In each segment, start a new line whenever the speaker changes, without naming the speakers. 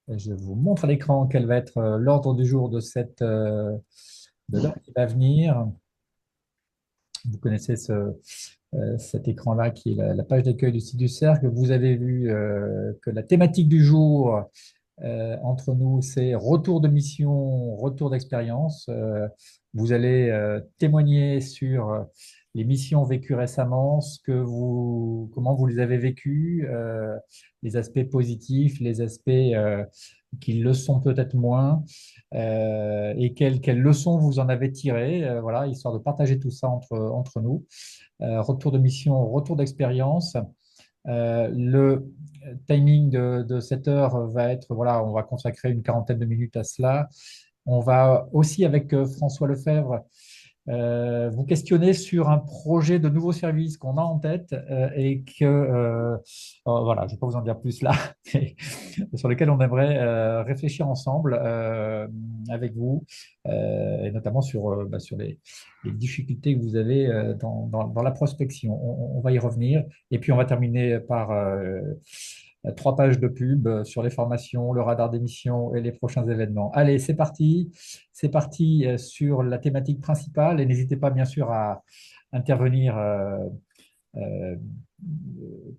Je vous montre à l'écran quel va être l'ordre du jour de l'heure qui va venir. Vous connaissez cet écran-là qui est la page d'accueil du site du Cercle. Vous avez vu que la thématique du jour entre nous, c'est retour de mission, retour d'expérience. Vous allez témoigner sur les missions vécues récemment, comment vous les avez vécues, les aspects positifs, les aspects qui le sont peut-être moins, et quelles leçons vous en avez tirées, voilà, histoire de partager tout ça entre nous. Retour de mission, retour d'expérience. Le timing de cette heure va être, voilà, on va consacrer une quarantaine de minutes à cela. On va aussi, avec François Lefebvre, vous questionner sur un projet de nouveau service qu'on a en tête et voilà, je ne vais pas vous en dire plus là, sur lequel on aimerait réfléchir ensemble avec vous, et notamment sur les difficultés que vous avez dans la prospection. On va y revenir. Et puis, on va terminer par 3 pages de pub sur les formations, le radar d'émission et les prochains événements. Allez, c'est parti. C'est parti sur la thématique principale. Et n'hésitez pas, bien sûr, à intervenir euh,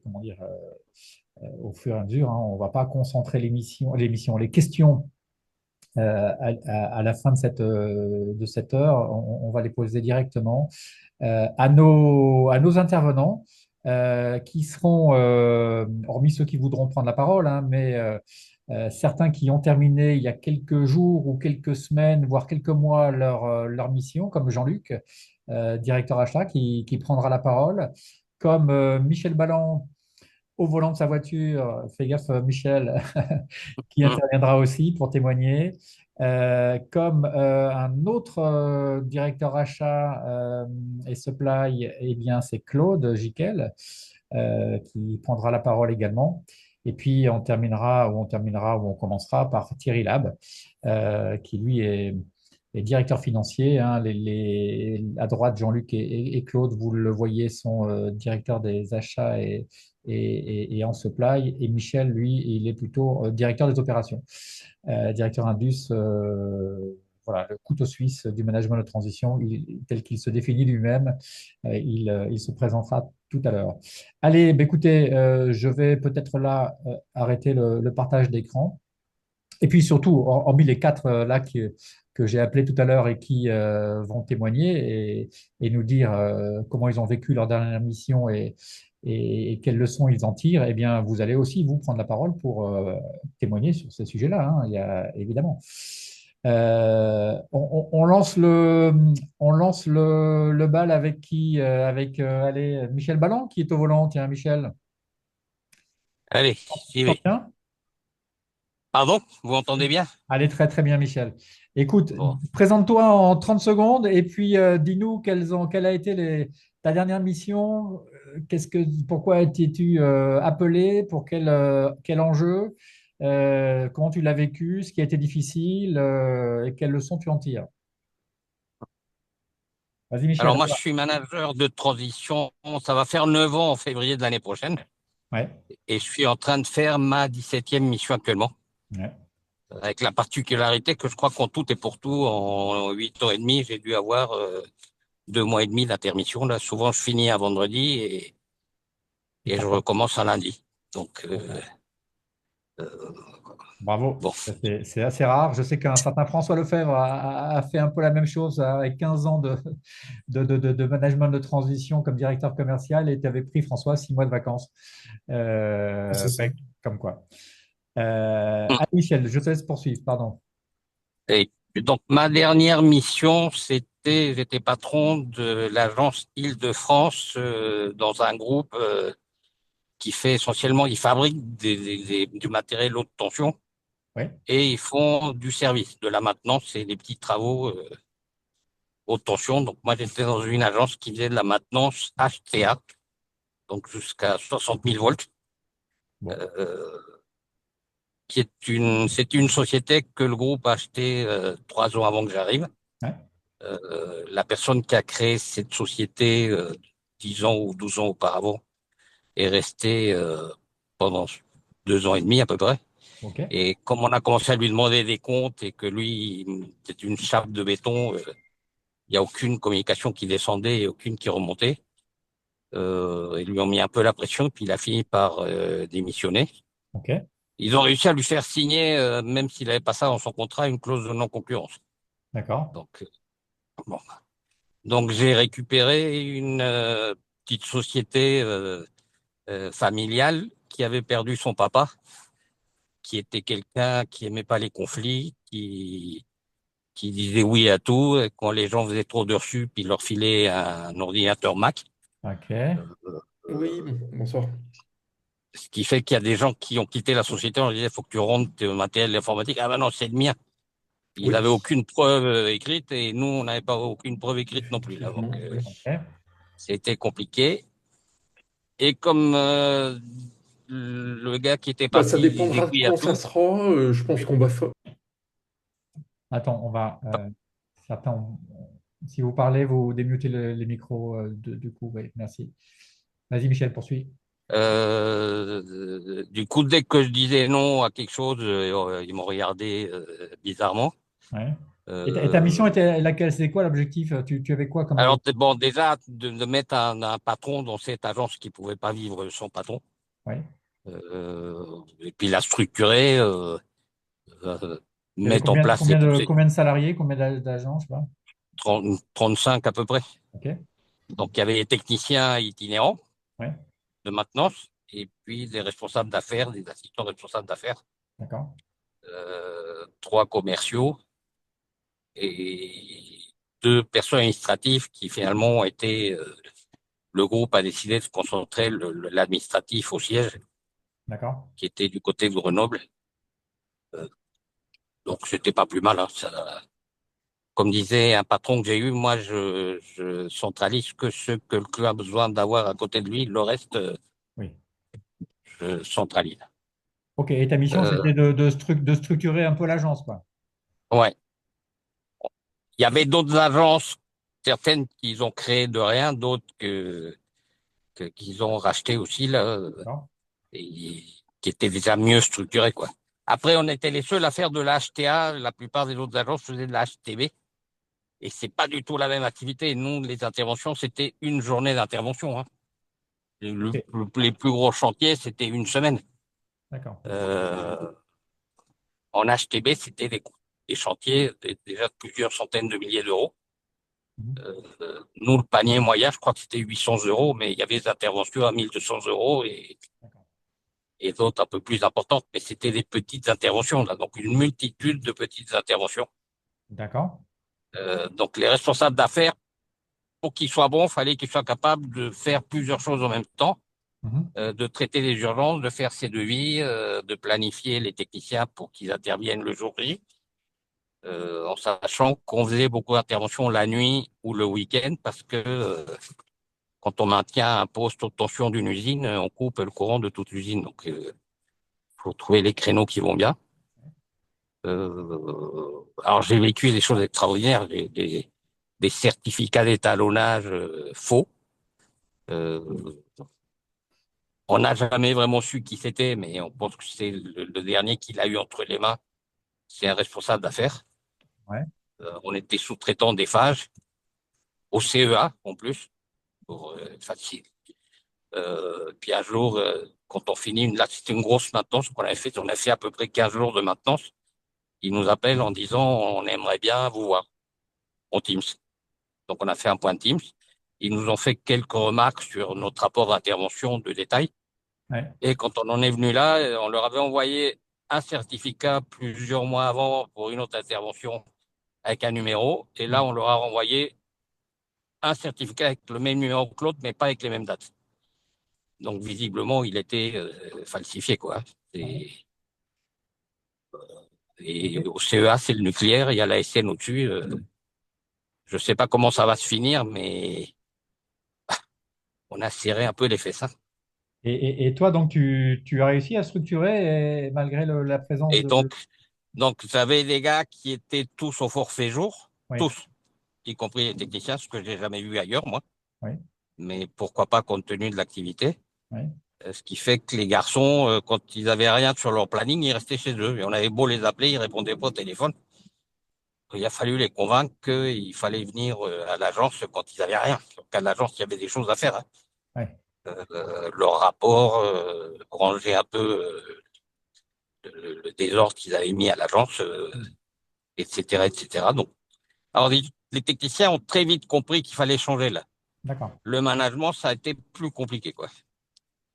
comment dire, au fur et à mesure, hein. On ne va pas concentrer les questions à la fin de cette heure. On va les poser directement à nos intervenants qui seront, hormis ceux qui voudront prendre la parole, hein, mais certains qui ont terminé il y a quelques jours ou quelques semaines, voire quelques mois leur mission, comme Jean-Luc, directeur achat, qui prendra la parole, comme Michel Balland au volant de sa voiture, fais gaffe Michel, qui
Mm.
interviendra aussi pour témoigner, comme un autre directeur achat et supply, eh bien c'est Claude Jiquel qui prendra la parole également. Et puis on commencera par Thierry Lab, qui lui est directeur financier, hein. À droite, Jean-Luc et Claude, vous le voyez, sont directeurs des achats et en supply. Et Michel, lui, il est plutôt directeur des opérations, directeur Indus, voilà, le couteau suisse du management de transition, tel qu'il se définit lui-même. Il se présentera tout à l'heure. Allez, bah, écoutez, je vais peut-être là arrêter le partage d'écran. Et puis surtout, hormis les quatre là que j'ai appelés tout à l'heure et qui vont témoigner et nous dire comment ils ont vécu leur dernière mission et quelles leçons ils en tirent, eh bien, vous allez aussi vous prendre la parole pour témoigner sur ces sujets-là, hein, il y a, évidemment. On lance le bal avec qui? Avec allez, Michel Balland qui est au volant. Tiens, Michel,
Allez,
tu
j'y
t'en
vais.
viens?
Pardon, vous entendez bien?
Allez, très très bien, Michel. Écoute,
Bon.
présente-toi en 30 secondes et puis dis-nous quelle a été ta dernière mission, pourquoi étais-tu appelé, pour quel enjeu, comment tu l'as vécu, ce qui a été difficile et quelles leçons tu en tires. Vas-y, Michel,
Alors
à
moi, je
toi.
suis manager de transition. Ça va faire 9 ans en février de l'année prochaine.
Ouais,
Et je suis en train de faire ma 17e mission actuellement.
ouais.
Avec la particularité que je crois qu'en tout et pour tout, en 8 ans et demi, j'ai dû avoir 2 mois et demi d'intermission. Là, souvent, je finis un vendredi
Et
et
t'en
je
prends.
recommence un lundi. Donc,
Bravo.
bon.
C'est assez rare. Je sais qu'un certain François Lefebvre a fait un peu la même chose avec 15 ans de management de transition comme directeur commercial et tu avais pris, François, 6 mois de vacances.
C'est ça.
Ben, comme quoi. Allez, Michel, je te laisse poursuivre, pardon.
Et donc, ma dernière mission, j'étais patron de l'agence Île-de-France dans un groupe qui fait essentiellement, ils fabriquent du matériel haute tension
Oui,
et ils font du service, de la maintenance et des petits travaux haute tension. Donc, moi, j'étais dans une agence qui faisait de la maintenance HTA, donc jusqu'à 60 000 volts,
bon.
euh, c'est une société que le groupe a achetée 3 ans avant que j'arrive.
Ouais,
La personne qui a créé cette société 10 ans ou 12 ans auparavant est restée pendant 2 ans et demi à peu près.
Ok,
Et comme on a commencé à lui demander des comptes et que lui, c'est une chape de béton, il n'y a aucune communication qui descendait et aucune qui remontait. Ils lui ont mis un peu la pression, puis il a fini par démissionner.
ok,
Ils ont réussi à lui faire signer, même s'il n'avait pas ça dans son contrat, une clause de non-concurrence.
d'accord.
Donc, bon. Donc j'ai récupéré une petite société familiale qui avait perdu son papa, qui était quelqu'un qui aimait pas les conflits, qui disait oui à tout. Et quand les gens faisaient trop de reçus, puis il leur filait un ordinateur Mac.
Ok,
Oui, bonsoir.
Ce qui fait qu'il y a des gens qui ont quitté la société. On leur disait, il faut que tu rendes tes matériel informatique. Ah ben non, c'est le mien. Ils
Oui,
n'avaient aucune preuve écrite et nous, on n'avait pas aucune preuve écrite non plus. Là. Donc,
effectivement, oui.
ok,
c'était compliqué. Et comme le gars qui était
Bah, ça
parti disait
dépendra de
oui à
quand ça
tout,
sera. Je pense qu'on va faire.
attends, on va. Certains, si vous parlez, vous démutez les micros du coup. Oui, merci. Vas-y, Michel, poursuis.
du coup, dès que je disais non à quelque chose, ils m'ont regardé bizarrement.
Ouais. Et ta mission
Euh,
était laquelle? C'était quoi l'objectif? Tu avais quoi comme
alors,
objectif?
bon, déjà, de mettre un patron dans cette agence qui pouvait pas vivre sans patron,
Ouais.
et puis la structurer, euh,
Il y avait
mettre en place ces, ces
combien de salariés, combien d'agents, je sais pas.
30 35 à peu près.
Ok.
Donc, il y avait les techniciens itinérants
Ouais.
de maintenance, et puis des responsables d'affaires, des assistants responsables d'affaires,
D'accord.
3 commerciaux et 2 personnes administratives qui finalement ont été, le groupe a décidé de se concentrer l'administratif au siège,
D'accord.
qui était du côté de Grenoble. Euh, donc, c'était pas plus mal. Hein, ça, comme disait un patron que j'ai eu, moi, je centralise que ce que le club a besoin d'avoir à côté de lui. Le reste,
Oui.
je centralise.
Ok. Et ta mission,
Euh,
c'était de structurer un peu l'agence, quoi.
ouais. Il y avait d'autres agences, certaines qu'ils ont créées de rien, d'autres qu'ils ont rachetées aussi, là,
D'accord.
et qui étaient déjà mieux structurées, quoi. Après, on était les seuls à faire de l'HTA. La plupart des autres agences faisaient de l'HTB. Et c'est pas du tout la même activité. Nous, les interventions, c'était une journée d'intervention. Hein.
Ok.
Les plus gros chantiers, c'était une semaine.
D'accord.
Euh, En HTB, c'était des chantiers déjà de plusieurs centaines de milliers d'euros.
Mhm.
Nous, le panier moyen, je crois que c'était 800 euros, mais il y avait des interventions à 1200 euros
D'accord.
et d'autres un peu plus importantes, mais c'était des petites interventions, là, donc une multitude de petites interventions.
D'accord.
Donc les responsables d'affaires, pour qu'ils soient bons, il fallait qu'ils soient capables de faire plusieurs choses en même temps,
Mhm.
de traiter les urgences, de faire ses devis, de planifier les techniciens pour qu'ils interviennent le jour J, en sachant qu'on faisait beaucoup d'interventions la nuit ou le week-end, parce que quand on maintient un poste haute tension d'une usine, on coupe le courant de toute l'usine. Donc, il faut trouver les créneaux qui vont bien. Alors, j'ai vécu des choses extraordinaires, des certificats d'étalonnage faux. Euh, on n'a jamais vraiment su qui c'était, mais on pense que c'est le dernier qu'il a eu entre les mains. C'est un responsable d'affaires.
Ouais.
On était sous-traitant des phages, au CEA en plus, pour facile. Puis un jour, quand on finit, là c'était une grosse maintenance qu'on avait fait, on a fait à peu près 15 jours de maintenance. Ils nous appellent en disant on aimerait bien vous voir en Teams. Donc on a fait un point de Teams. Ils nous ont fait quelques remarques sur notre rapport d'intervention de détail.
Ouais.
Et quand on en est venu là, on leur avait envoyé un certificat plusieurs mois avant pour une autre intervention avec un numéro. Et là,
Mhm.
on leur a renvoyé un certificat avec le même numéro que l'autre, mais pas avec les mêmes dates. Donc visiblement, il était falsifié, quoi.
Ouais. Ok.
Et au CEA, c'est le nucléaire, il y a la SN au-dessus. Je ne sais pas comment ça va se finir, mais on a serré un peu les fesses.
Et toi, donc, tu as réussi à structurer malgré la présence
Et
de.
donc, vous avez des gars qui étaient tous au forfait jour,
Oui.
tous, y compris les techniciens, ce que j'ai jamais vu ailleurs, moi.
Oui.
Mais pourquoi pas compte tenu de l'activité.
Oui.
Ce qui fait que les garçons, quand ils avaient rien sur leur planning, ils restaient chez eux. Et on avait beau les appeler, ils répondaient pas au téléphone. Il a fallu les convaincre qu'il fallait venir à l'agence quand ils avaient rien. Donc à l'agence, il y avait des choses à faire, hein.
Ouais.
Leur rapport, ranger un peu le désordre qu'ils avaient mis à l'agence, etc., etc. Donc, alors les techniciens ont très vite compris qu'il fallait changer là.
D'accord.
Le management, ça a été plus compliqué, quoi,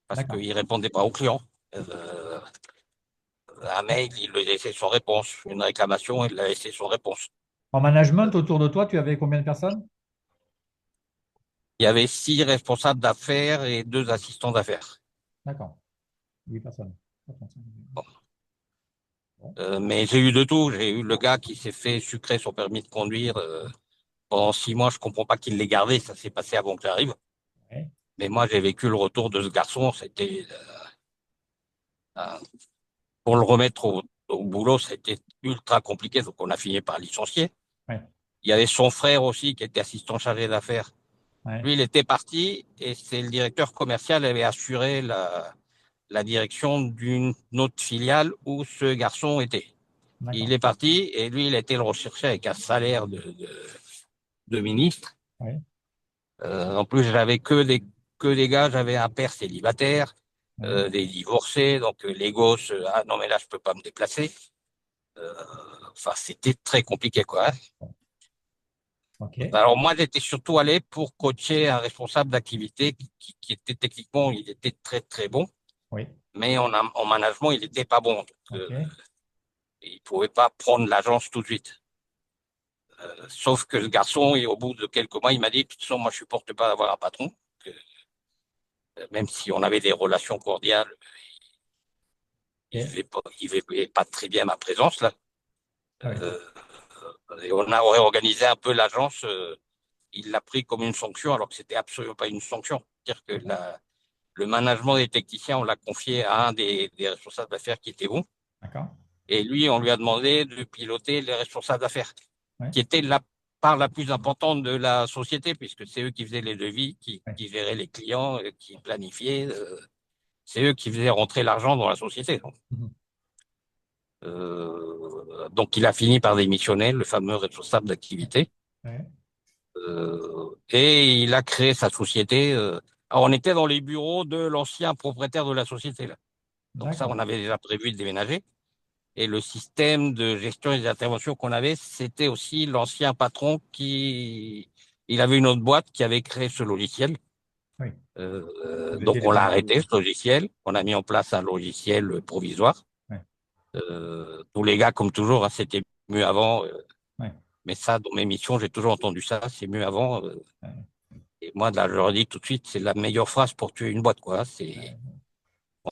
parce
D'accord.
qu'ils répondaient pas aux clients. Un mail, il le laissait sans réponse. Une réclamation, il l'a laissé sans réponse.
En management, autour de toi, tu avais combien de personnes?
Il y avait 6 responsables d'affaires et 2 assistants d'affaires.
D'accord. 8 personnes. Bon.
Mais j'ai eu de tout. J'ai eu le gars qui s'est fait sucrer son permis de conduire pendant 6 mois. Je comprends pas qu'il l'ait gardé. Ça s'est passé avant que j'arrive.
Ouais.
Mais moi, j'ai vécu le retour de ce garçon. C'était euh, pour le remettre au boulot, c'était ultra compliqué. Donc, on a fini par licencier.
Ouais.
Il y avait son frère aussi qui était assistant chargé d'affaires.
Ouais.
Lui, il était parti et c'est le directeur commercial qui avait assuré la direction d'une autre filiale où ce garçon était. Il
D'accord.
est parti et lui, il a été le rechercher avec un salaire de ministre.
Ouais.
En plus, j'avais que des gars, j'avais un père célibataire,
Ouais.
des divorcés, donc les gosses, ah non mais là, je peux pas me déplacer. Euh, Enfin, c'était très compliqué, quoi, hein.
OK.
Alors moi, j'étais surtout allé pour coacher un responsable d'activité qui était techniquement, il était très très bon,
Oui.
mais en management, il n'était pas bon. Donc,
OK.
il pouvait pas prendre l'agence tout de suite. Sauf que ce garçon, et au bout de quelques mois, il m'a dit, de toute façon, moi, je supporte pas d'avoir un patron. Que, même si on avait des relations cordiales,
OK.
il vivait pas très bien ma présence là.
Ah oui.
Euh, et on a réorganisé un peu l'agence. Il l'a pris comme une sanction, alors que c'était absolument pas une sanction. C'est-à-dire que
D'accord.
le management des techniciens, on l'a confié à un des responsables d'affaires qui était bon.
D'accord.
Et lui, on lui a demandé de piloter les responsables d'affaires,
Ouais.
qui étaient la part la plus importante de la société, puisque c'est eux qui faisaient les devis,
Ouais.
qui géraient les clients, qui planifiaient. C'est eux qui faisaient rentrer l'argent dans la société.
Mhm.
Donc, il a fini par démissionner, le fameux responsable d'activité.
Ouais.
Et il a créé sa société. Alors, on était dans les bureaux de l'ancien propriétaire de la société, là. Donc ça,
D'accord.
on avait déjà prévu de déménager. Et le système de gestion et des interventions qu'on avait, c'était aussi l'ancien patron il avait une autre boîte qui avait créé ce logiciel.
Oui. Vous étiez
Donc
les
on l'a
premiers.
arrêté, ce logiciel. On a mis en place un logiciel provisoire.
Ouais.
Tous les gars, comme toujours, hein, c'était mieux avant.
Ouais.
Mais ça, dans mes missions, j'ai toujours entendu ça, c'est mieux avant.
Ouais.
Et moi, là, je leur dis tout de suite, c'est la meilleure phrase pour tuer une boîte, quoi.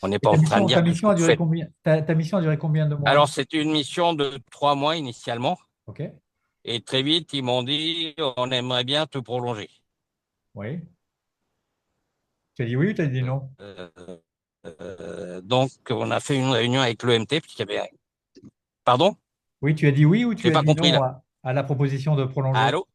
On n'est
Et
pas en train de
ta
dire que
mission a
vous
duré
faites.
combien? Ta mission a duré combien de mois?
Alors, c'était une mission de 3 mois initialement.
OK.
Et très vite, ils m'ont dit, on aimerait bien te prolonger.
Oui. Tu as dit oui ou tu as dit non?
Euh, donc, on a fait une réunion avec l'EMT, puisqu'il y avait. Pardon?
Oui, tu as dit oui ou
Je
tu
n'ai
as
pas
dit
compris
non
là.
à la proposition de prolonger?
Allô?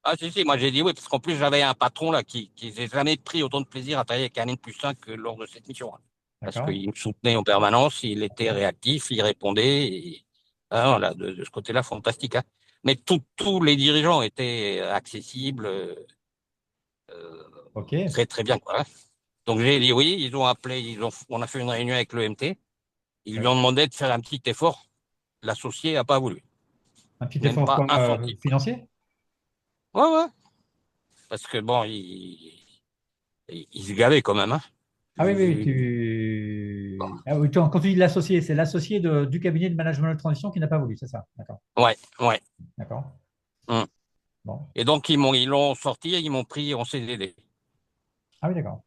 Ah, si, si, moi j'ai dit oui, parce qu'en plus, j'avais un patron là qui n'a jamais pris autant de plaisir à travailler avec un N+1 que lors de cette mission, hein. Parce
D'accord.
qu'il me soutenait en permanence, il était réactif, il répondait. Ah, voilà, de ce côté-là, fantastique, hein. Mais tous les dirigeants étaient accessibles,
OK.
très très bien, quoi, hein. Donc j'ai dit oui, ils ont appelé, on a fait une réunion avec l'EMT, ils lui
Oui.
ont demandé de faire un petit effort. L'associé n'a pas voulu,
Un petit
même
effort
pas
quoi,
un centime.
financier?
Ouais, ouais, parce que bon, il se gavait quand même, hein.
Ah oui, oui,
Vu-
Ah oui, quand tu dis l'associé, c'est l'associé du cabinet de management de transition qui n'a pas voulu, c'est ça? D'accord.
Ouais, ouais.
D'accord.
Hum.
Bon.
Et donc ils l'ont sorti, ils m'ont pris en CDD.
Ah oui, d'accord.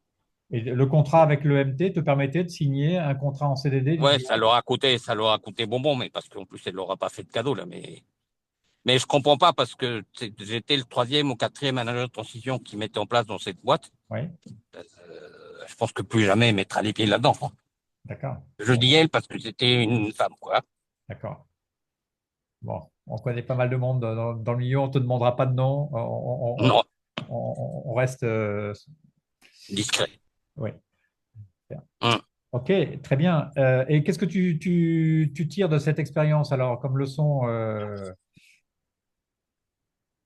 Et le contrat avec le MT te permettait de signer un contrat en CDD d'une
Ouais,
durée.
ça leur a coûté bonbon, mais parce qu'en plus elle leur a pas fait de cadeau là, mais je comprends pas parce que j'étais le troisième ou quatrième manager de transition qui mettait en place dans cette boîte.
Oui,
Je pense que plus jamais elle mettra les pieds là-dedans, hein.
d'accord.
Je
Bon,
dis elle parce que c'était une femme, quoi.
d'accord. Bon, on connaît pas mal de monde dans le milieu, on ne te demandera pas de nom.
Non,
On reste.
discret.
Oui.
Hum.
Ok, très bien. Et qu'est-ce que tu tires de cette expérience alors comme leçon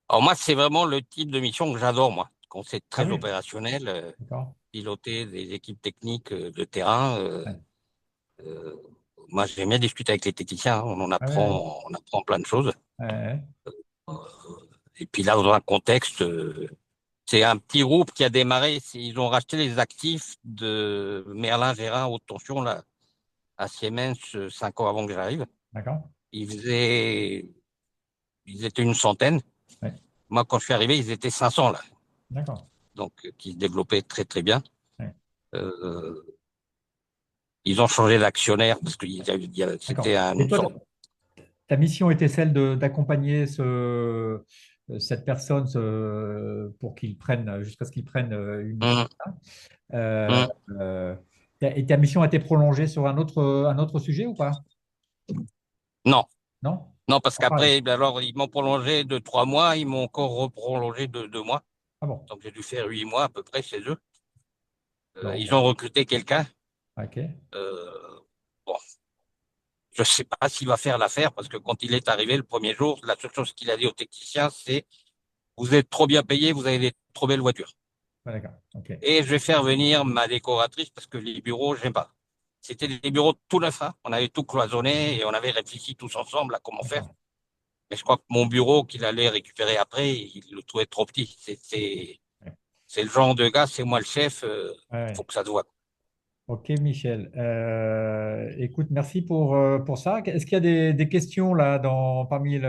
Alors moi, c'est vraiment le type de mission que j'adore, moi. Quand c'est
Ah
très
oui,
opérationnel,
d'accord.
piloter des équipes techniques de terrain.
Ouais.
Euh, Moi, j'aime bien discuter avec les techniciens, hein.
Ah ouais,
On apprend plein de choses.
ouais, ouais.
Euh, Et puis là, dans un contexte, c'est un petit groupe qui a démarré. Ils ont racheté les actifs de Merlin Gérin haute tension là, à Siemens 5 ans avant que j'arrive.
D'accord.
Ils faisaient, ils étaient une centaine.
Ouais,
Moi, quand je suis arrivé, ils étaient 500 là.
d'accord.
Donc, qui se développaient très, très bien.
Ouais,
Euh, Ils ont changé d'actionnaire parce que
d'accord.
c'était
Et
une
toi,
sorte.
ta mission était celle d'accompagner cette personne pour qu'il prenne, jusqu'à ce qu'il prenne une mission.
Hum,
Euh,
hum.
euh, et ta mission a été prolongée sur un autre sujet ou pas?
Non,
Non?
non, parce
Ah, pareil.
qu'après, ben alors, ils m'ont prolongé de 3 mois, ils m'ont encore reprolongé de 2 mois.
Ah bon.
Donc, j'ai dû faire 8 mois à peu près chez eux.
Bon,
Ils ont recruté quelqu'un.
ok.
Euh, bon, je sais pas s'il va faire l'affaire parce que quand il est arrivé le premier jour, la seule chose qu'il a dit aux techniciens, c'est vous êtes trop bien payés, vous avez des trop belles voitures.
Ouais, d'accord. Ok.
Et je vais faire venir ma décoratrice parce que les bureaux, j'aime pas. C'était des bureaux tout neufs, hein. On avait tout cloisonné et on avait réfléchi tous ensemble à comment faire.
D'accord.
Mais je crois que mon bureau qu'il allait récupérer après, il le trouvait trop petit.
Ouais.
C'est le genre de gars, c'est moi le chef,
Ouais,
faut
ouais.
que ça se voit.
Ok, Michel. Écoute, merci pour ça. Est-ce qu'il y a des questions là parmi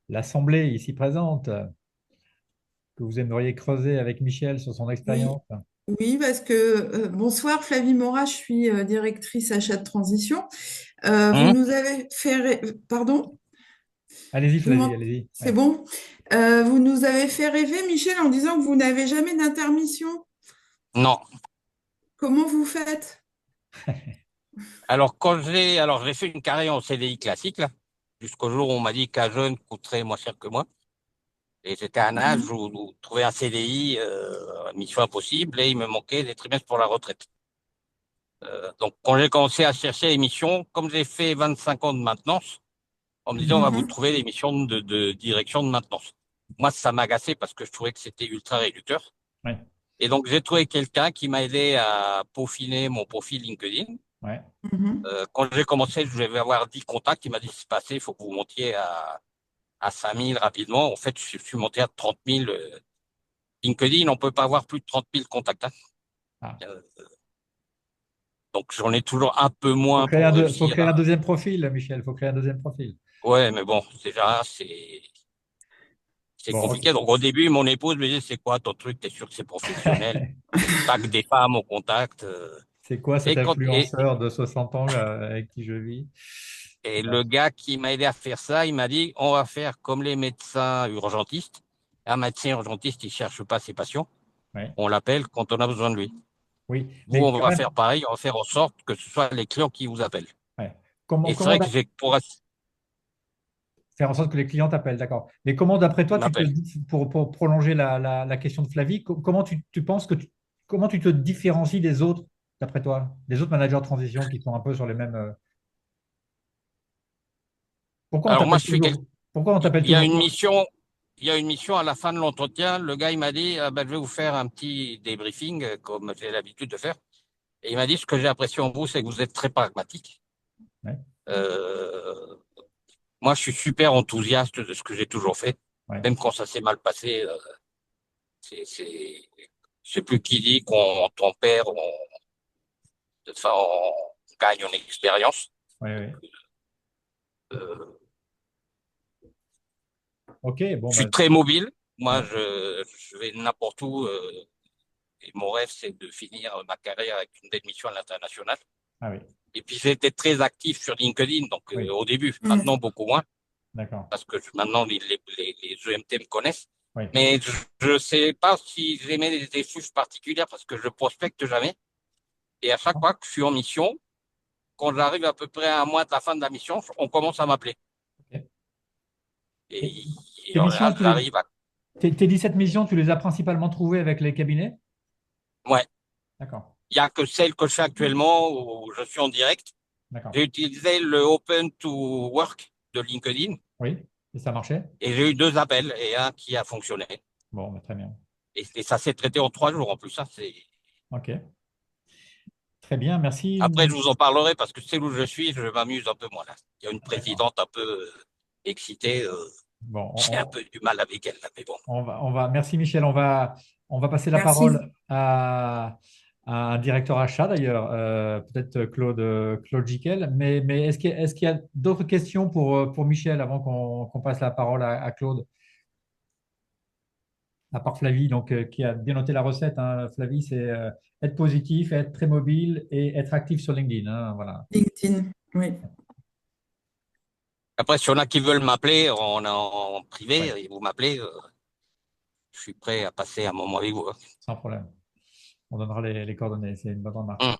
l'assemblée ici présente que vous aimeriez creuser avec Michel sur son
Oui,
expérience?
oui, parce que bonsoir Flavie Mora, je suis directrice achat de transition. Vous
Hum.
nous avez fait, pardon,
Allez-y,
vous
Flavie, allez-y.
c'est
Ouais.
bon. Vous nous avez fait rêver, Michel, en disant que vous n'avez jamais d'intermission.
Non.
Comment vous faites?
Alors j'ai fait une carrière en CDI classique, là, jusqu'au jour où on m'a dit qu'un jeune coûterait moins cher que moi. Et j'étais à un âge
Mhm,
où trouver un CDI, mission impossible, et il me manquait des trimestres pour la retraite. Donc, quand j'ai commencé à chercher les missions, comme j'ai fait 25 ans de maintenance, on me disait, on va vous
mhm,
trouver des missions de direction de maintenance. Moi, ça m'agaçait parce que je trouvais que c'était ultra réducteur.
Ouais.
Et donc, j'ai trouvé quelqu'un qui m'a aidé à peaufiner mon profil LinkedIn.
Ouais.
mhm.
Quand j'ai commencé, je devais avoir 10 contacts. Il m'a dit, c'est passé, il faut que vous montiez à 5 000 rapidement. En fait, je suis monté à 30 000. LinkedIn, on peut pas avoir plus de 30 000 contacts, hein.
Ah.
Euh, donc, j'en ai toujours un peu moins pour
Faut
réussir
créer un
à...
deuxième profil, Michel. Faut créer un deuxième profil.
Ouais, mais bon, déjà, c'est
Bon, ok.
compliqué. Donc, au début, mon épouse me disait, c'est quoi ton truc? T'es sûr que c'est professionnel? Pas que des femmes au contact.
C'est quoi cet
Et quand, et,
influenceur de 60 ans avec qui je vis?
et le gars qui m'a aidé à faire ça, il m'a dit, on va faire comme les médecins urgentistes. Un médecin urgentiste, il cherche pas ses patients.
Ouais.
On l'appelle quand on a besoin de lui.
Oui,
Vous,
mais
on
quand
va
même,
faire pareil, on va faire en sorte que ce soit les clients qui vous appellent.
ouais.
Et c'est
Comment
vrai que
faire en sorte que les clients t'appellent, d'accord. Mais comment, d'après toi,
m'appelle.
pour prolonger la question de Flavie, comment tu penses comment tu te différencies des autres, d'après toi, des autres managers de transition qui sont un peu sur les mêmes. Pourquoi on
Alors moi,
t'appelle toujours? Pourquoi on
il
t'appelle
y a
toujours
une
toi?
mission, il y a une mission à la fin de l'entretien. Le gars, il m'a dit, ah ben, je vais vous faire un petit débriefing, comme j'ai l'habitude de faire. Et il m'a dit, ce que j'ai apprécié en vous, c'est que vous êtes très pragmatique.
Ouais,
Euh, Moi, je suis super enthousiaste de ce que j'ai toujours fait.
ouais,
Même quand ça s'est mal passé, c'est, c'est, je sais plus qui dit qu'on perd, enfin, on gagne en expérience.
ouais, ouais.
Euh,
Ok, bon,
je
bah,
suis très mobile. Moi,
ouais.
je vais n'importe où. Et mon rêve, c'est de finir ma carrière avec une belle mission à l'international.
Ah oui,
Et puis, j'étais très actif sur LinkedIn, donc
oui,
au début,
Mhm.
maintenant beaucoup moins,
d'accord.
parce que maintenant les EMT me connaissent.
Oui.
Mais je ne sais pas si j'aimais des choses particulières parce que je prospecte jamais. Et à chaque fois que je suis en mission, quand j'arrive à peu près à un mois de la fin de la mission, on commence à m'appeler.
Ok. Et
Et, et
tes missions,
j'arrive à...
tes 17 missions, tu les as principalement trouvées avec les cabinets?
Ouais.
D'accord,
Il y a que celle que je fais actuellement où je suis en direct.
d'accord.
J'ai utilisé le Open to Work de LinkedIn
Oui, et ça marchait?
et j'ai eu 2 appels et un qui a fonctionné.
Bon, bah, très bien.
Et ça s'est traité en 3 jours en plus. Hein,
Ok, très bien, merci.
Après, je vous en parlerai parce que c'est où je suis, je m'amuse un peu moins là. Il y a une
D'accord.
présidente un peu excitée.
Bon,
J'ai un peu du mal avec elle là, mais bon.
merci Michel. On va passer la
Merci.
parole à un directeur achat d'ailleurs, peut-être Claude Jiquel. Mais est-ce qu'il y a d'autres questions pour Michel avant qu'on passe la parole à Claude? À part Flavie, donc, qui a bien noté la recette, hein. Flavie, c'est être positif, être très mobile et être actif sur LinkedIn, hein, voilà.
LinkedIn, oui.
Après, si on a qui veulent m'appeler en privé,
Ouais,
et vous m'appelez, je suis prêt à passer un moment avec vous. Hein.
sans problème. On donnera les coordonnées, c'est une bonne remarque.
Hum.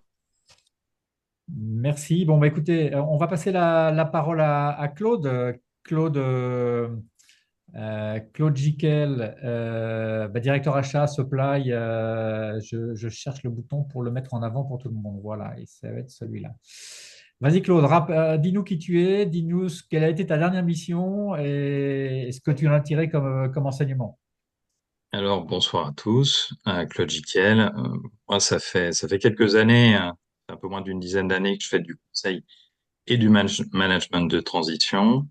Merci. Bon, bah, écoutez, on va passer la parole à Claude. Claude, Claude Jiquel, bah, directeur achat, supply. Je cherche le bouton pour le mettre en avant pour tout le monde. Voilà, et ça va être celui-là. Vas-y, Claude, dis-nous qui tu es, dis-nous quelle a été ta dernière mission et ce que tu en as tiré comme enseignement.
Alors, bonsoir à tous. Claude Jiquiel. Moi, ça fait quelques années, un peu moins d'une dizaine d'années que je fais du conseil et du management de transition.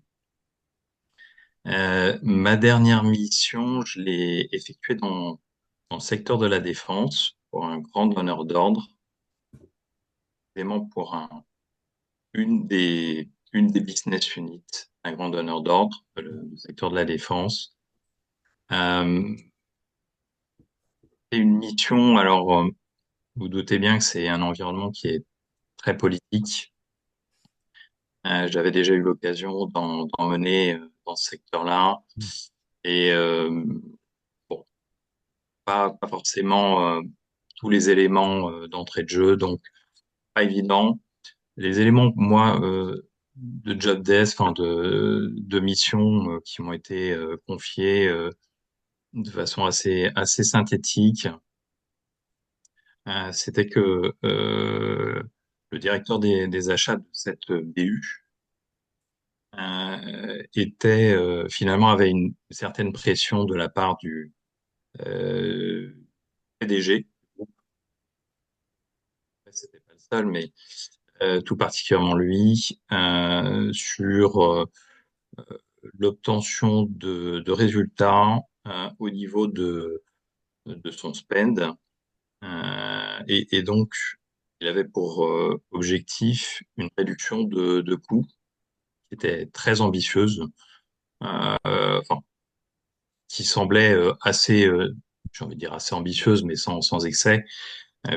Ma dernière mission, je l'ai effectuée dans le secteur de la défense pour un grand donneur d'ordre, vraiment pour une des business units, un grand donneur d'ordre, le secteur de la défense. Euh, c'est une mission, alors, vous doutez bien que c'est un environnement qui est très politique. J'avais déjà eu l'occasion d'en mener dans ce secteur-là et bon, pas forcément tous les éléments d'entrée de jeu, donc pas évident. Les éléments, moi, de job desk, enfin de missions qui m'ont été confiées de façon assez synthétique, c'était que le directeur des achats de cette BU finalement avait une certaine pression de la part du euh, PDG. C'était pas le seul, mais tout particulièrement lui, sur l'obtention de résultats au niveau de son spend. Et donc, il avait pour objectif une réduction de coûts qui était très ambitieuse. Enfin, qui semblait assez, j'ai envie de dire assez ambitieuse, mais sans excès,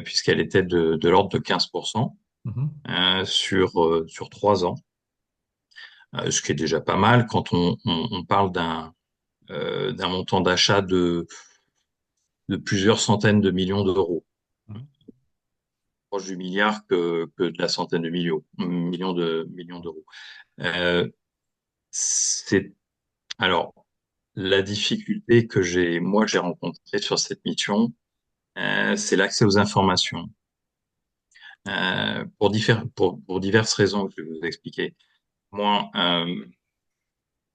puisqu'elle était de l'ordre de 15%
Mhm.
sur 3 ans, ce qui est déjà pas mal quand on parle d'un montant d'achat de plusieurs centaines de millions d'euros,
Mhm.
proche du milliard que de la centaine de millions d'euros. Euh, c'est alors la difficulté que j'ai rencontrée sur cette mission, c'est l'accès aux informations. Pour diverses raisons que je vais vous expliquer. Moi,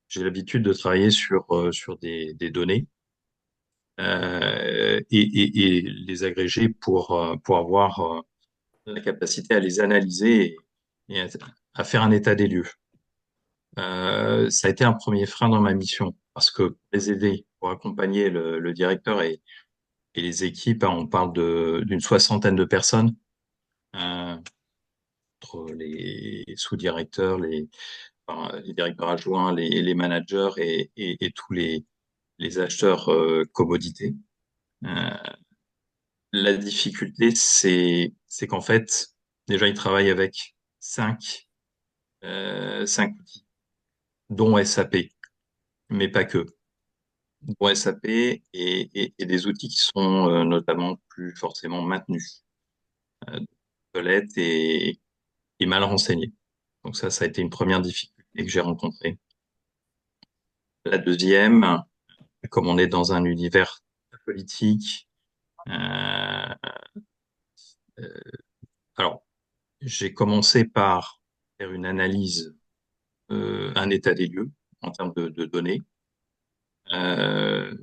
j'ai l'habitude de travailler sur des données et les agréger pour avoir la capacité à les analyser et à faire un état des lieux. Ça a été un premier frein dans ma mission parce que pour les aider, pour accompagner le directeur et les équipes, hein, on parle d'une soixantaine de personnes, euh, entre les sous-directeurs, enfin, les directeurs adjoints, les managers et tous les acheteurs commodités. Euh, la difficulté, c'est qu'en fait, déjà, ils travaillent avec cinq outils, dont SAP, mais pas que. Dont SAP et des outils qui sont notamment plus forcément maintenus, obsolètes et mal renseignés. Donc ça a été une première difficulté que j'ai rencontrée. La deuxième, comme on est dans un univers politique, Euh, euh, alors, j'ai commencé par faire une analyse, un état des lieux en termes de données. Euh,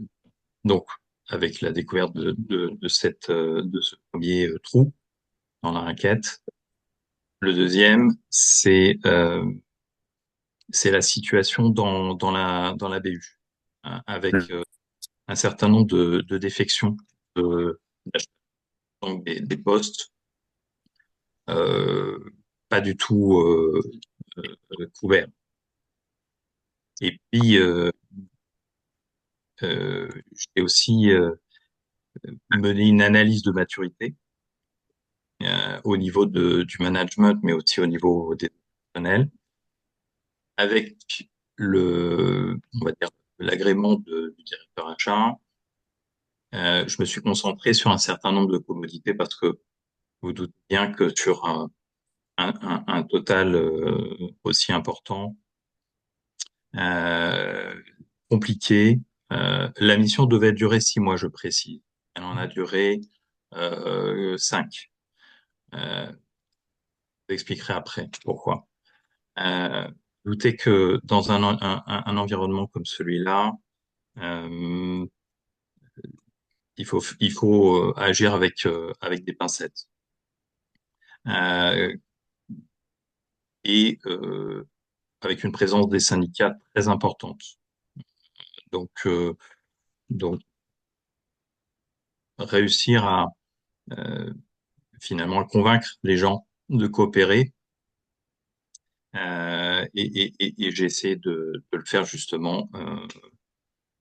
donc, avec la découverte de ce premier trou dans la raquette. Le deuxième, c'est la situation dans la BU, hein, avec un certain nombre de défections de, donc des postes euh, pas du tout couverts. Et puis, j'ai aussi mené une analyse de maturité au niveau du management, mais aussi au niveau des personnels, avec on va dire, l'agrément du directeur achat. Je me suis concentré sur un certain nombre de commodités parce que vous doutez bien que sur un total aussi important, euh, compliqué, la mission devait durer 6 mois, je précise. Elle en a duré 5. Je vous expliquerai après pourquoi. Doutez que dans un environnement comme celui-là, euh, il faut agir avec des pincettes. Euh, et avec une présence des syndicats très importante. Donc, donc réussir à finalement convaincre les gens de coopérer. Et j'ai essayé de le faire justement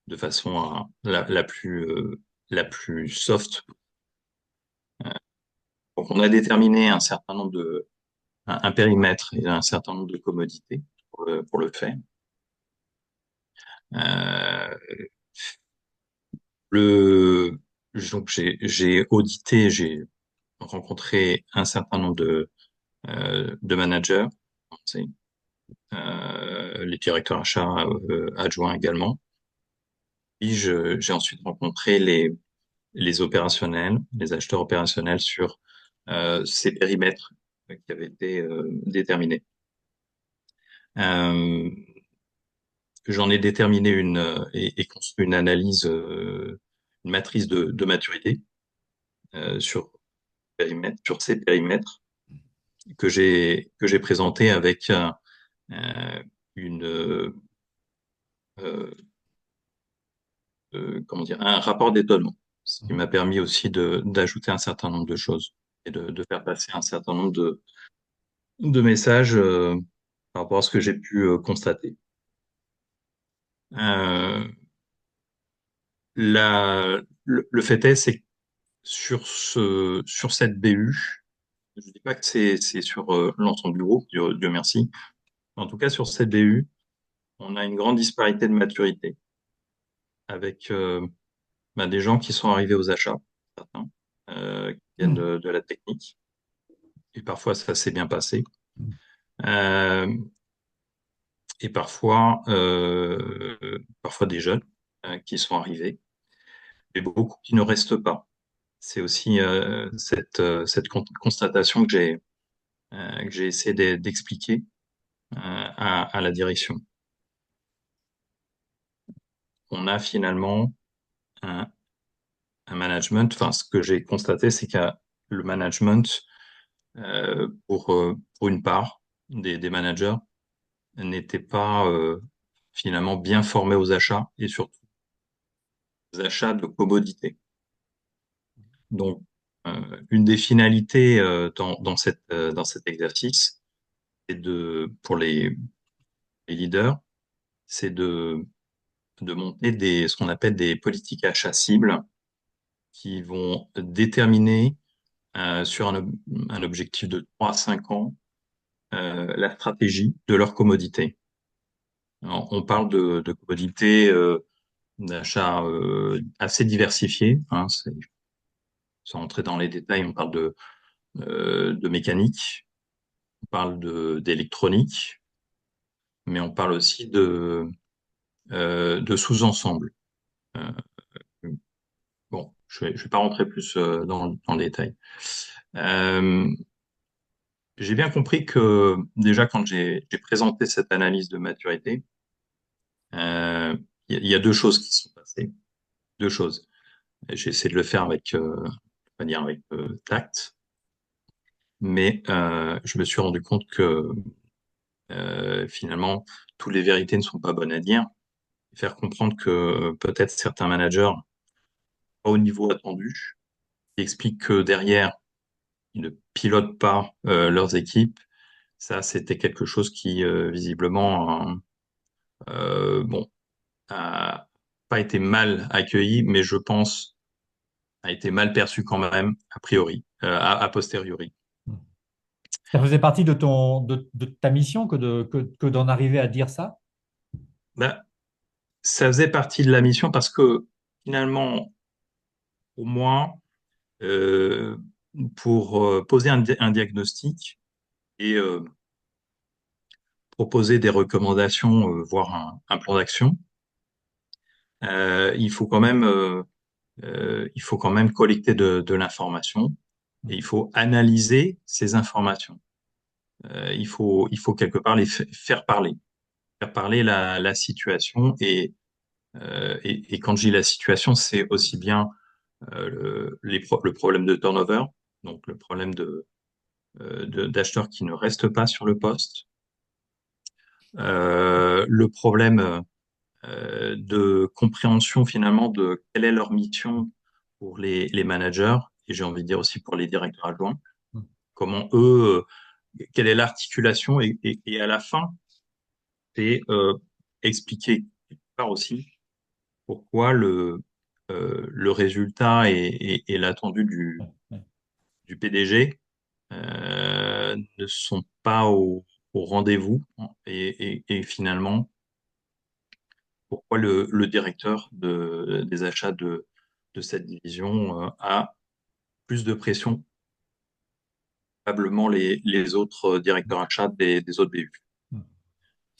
de façon la plus soft. Donc on a déterminé un périmètre et un certain nombre de commodités pour le faire. Euh, le, donc j'ai audité, j'ai rencontré un certain nombre de managers, les directeurs achats adjoints également. Puis j'ai ensuite rencontré les opérationnels, les acheteurs opérationnels sur ces périmètres qui avaient été déterminés. Euh, J'en ai déterminé et construit une analyse, une matrice de maturité sur sur ces périmètres que j'ai présenté avec une euh, comment dire, un rapport d'étonnement, ce qui m'a permis aussi d'ajouter un certain nombre de choses et de faire passer un certain nombre de messages par rapport à ce que j'ai pu constater. Euh, le fait est, c'est que sur cette BU, je ne dis pas que c'est sur l'ensemble du groupe, Dieu merci, mais en tout cas sur cette BU, on a une grande disparité de maturité avec des gens qui sont arrivés aux achats, certains, qui viennent de la technique, et parfois ça s'est bien passé. Et parfois des jeunes qui sont arrivés, et beaucoup qui ne restent pas. C'est aussi cette constatation que j'ai essayé d'expliquer à la direction. On a finalement un, un management, enfin ce que j'ai constaté, c'est que le management, pour une part des managers, n'était pas finalement bien formé aux achats et surtout aux achats de commodités. Donc, une des finalités dans cet exercice, c'est pour les leaders, c'est de monter ce qu'on appelle des politiques achats cibles qui vont déterminer sur un objectif de 3 à 5 ans la stratégie de leur commodité. Alors, on parle de commodités d'achat assez diversifiées, hein, sans entrer dans les détails, on parle de mécanique, on parle d'électronique, mais on parle aussi de sous-ensembles. Bon, je vais pas rentrer plus dans le détail. Euh, j'ai bien compris que déjà quand j'ai présenté cette analyse de maturité, euh, il y a deux choses qui se sont passées. Deux choses. J'ai essayé de le faire avec, on va dire avec tact, mais je me suis rendu compte que finalement, toutes les vérités ne sont pas bonnes à dire. Faire comprendre que peut-être certains managers, pas au niveau attendu, qui expliquent que derrière, ils ne pilotent pas leurs équipes. Ça, c'était quelque chose qui, visiblement, bon, a pas été mal accueilli, mais je pense a été mal perçu quand même, a priori, a posteriori.
Ça faisait partie de ta mission que d'en arriver à dire ça?
Ben, ça faisait partie de la mission parce que finalement, au moins, euh, pour poser un diagnostic et proposer des recommandations, voire un plan d'action, il faut quand même, il faut quand même collecter de l'information et il faut analyser ces informations. Il faut quelque part faire parler la situation et quand je dis la situation, c'est aussi bien le problème de turnover, donc le problème d'acheteurs qui ne restent pas sur le poste, le problème de compréhension finalement de quelle est leur mission pour les managers et j'ai envie de dire aussi pour les directeurs adjoints. Comment eux, quelle est l'articulation et à la fin, c'est expliquer quelque part aussi pourquoi le résultat et l'attendu du PDG ne sont pas au rendez-vous et finalement pourquoi le directeur des achats de cette division a plus de pression probablement les autres directeurs achats des autres BU.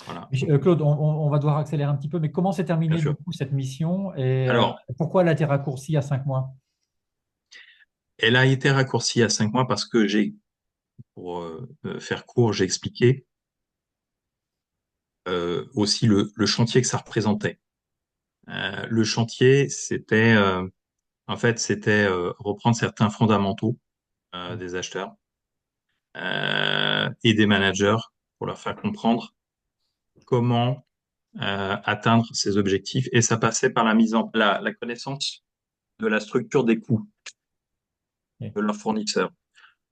Voilà,
Claude, on va devoir accélérer un petit peu, mais comment s'est
bien
terminée du
sûr.
coup cette mission et
Alors,
pourquoi elle a été raccourcie à 5 mois?
elle a été raccourcie à 5 mois parce que pour faire court, j'ai expliqué aussi le chantier que ça représentait. Le chantier, c'était reprendre certains fondamentaux des acheteurs et des managers pour leur faire comprendre comment atteindre ces objectifs. Et ça passait par la connaissance de la structure des coûts
Ok.
de leurs fournisseurs,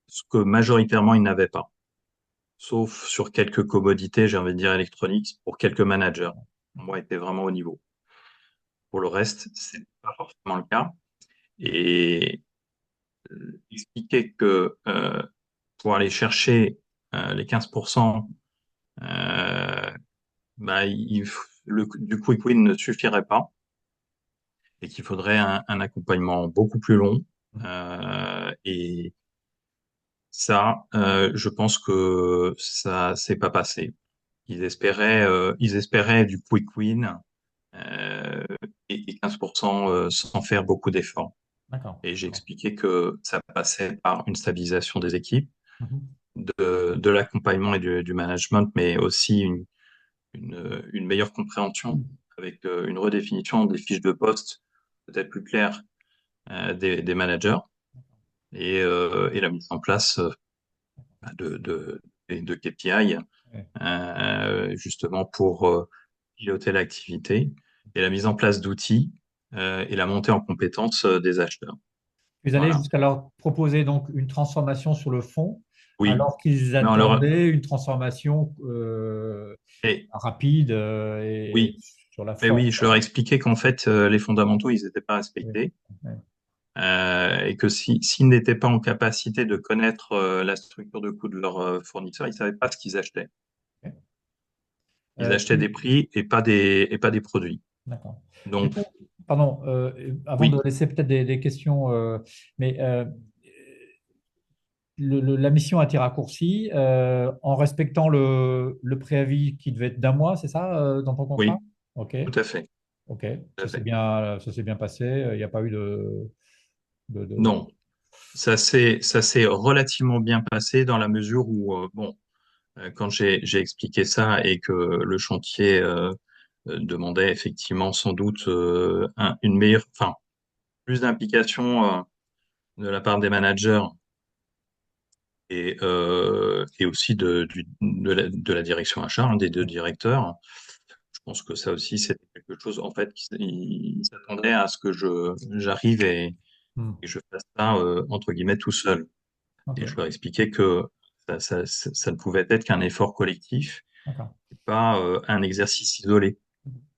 ce que majoritairement ils n'avaient pas, sauf sur quelques commodités, j'ai envie de dire électroniques, pour quelques managers. Moi, était vraiment au niveau. Pour le reste, c'est pas forcément le cas. Et expliquer que pour aller chercher les 15%, euh, bah, du quick win ne suffirait pas et qu'il faudrait un accompagnement beaucoup plus long. Et ça, je pense que ça s'est pas passé. Ils espéraient du quick win euh, et 15% sans faire beaucoup d'efforts.
D'accord.
Et j'ai expliqué que ça passait par une stabilisation des équipes,
Mhm.
de l'accompagnement et du management, mais aussi une meilleure compréhension avec une redéfinition des fiches de poste peut-être plus claires des managers et la mise en place de KPI
Ouais.
justement pour piloter l'activité et la mise en place d'outils et la montée en compétences des acheteurs.
Vous allez
Voilà.
jusqu'à leur proposer donc une transformation sur le fond,
Oui,
alors qu'ils
mais on leur
attendaient une transformation
et,
rapide et
oui,
sur la
mais
forme.
oui, je leur ai expliqué qu'en fait les fondamentaux ils n'étaient pas
Oui.
respectés
Ouais.
et que s'ils n'étaient pas en capacité de connaître la structure de coût de leurs fournisseurs, ils savaient pas ce qu'ils achetaient.
Ok.
Ils achetaient
Tu-
des prix et pas des produits.
D'accord. Du
Donc
coup, pardon, avant de
oui,
laisser peut-être des questions, mais la mission a été raccourcie en respectant le préavis qui devait être d'un mois, c'est ça, dans ton contrat?
oui,
OK,
tout à fait,
OK.
tout à fait.
Ça s'est bien passé. Il n'y a pas eu de. de...
Non, ça s'est relativement bien passé dans la mesure où, bon, quand j'ai expliqué ça et que le chantier demandait effectivement sans doute une meilleure, enfin, plus d'implication de la part des managers et aussi de la direction achat, des deux directeurs. Je pense que ça aussi, c'est quelque chose, en fait, ils s'attendaient à ce que j'arrive
Hmm.
et je fasse ça, entre guillemets, tout seul.
Ok,
Et je leur expliquais que ça ne pouvait être qu'un effort collectif,
d'accord.
et pas un exercice isolé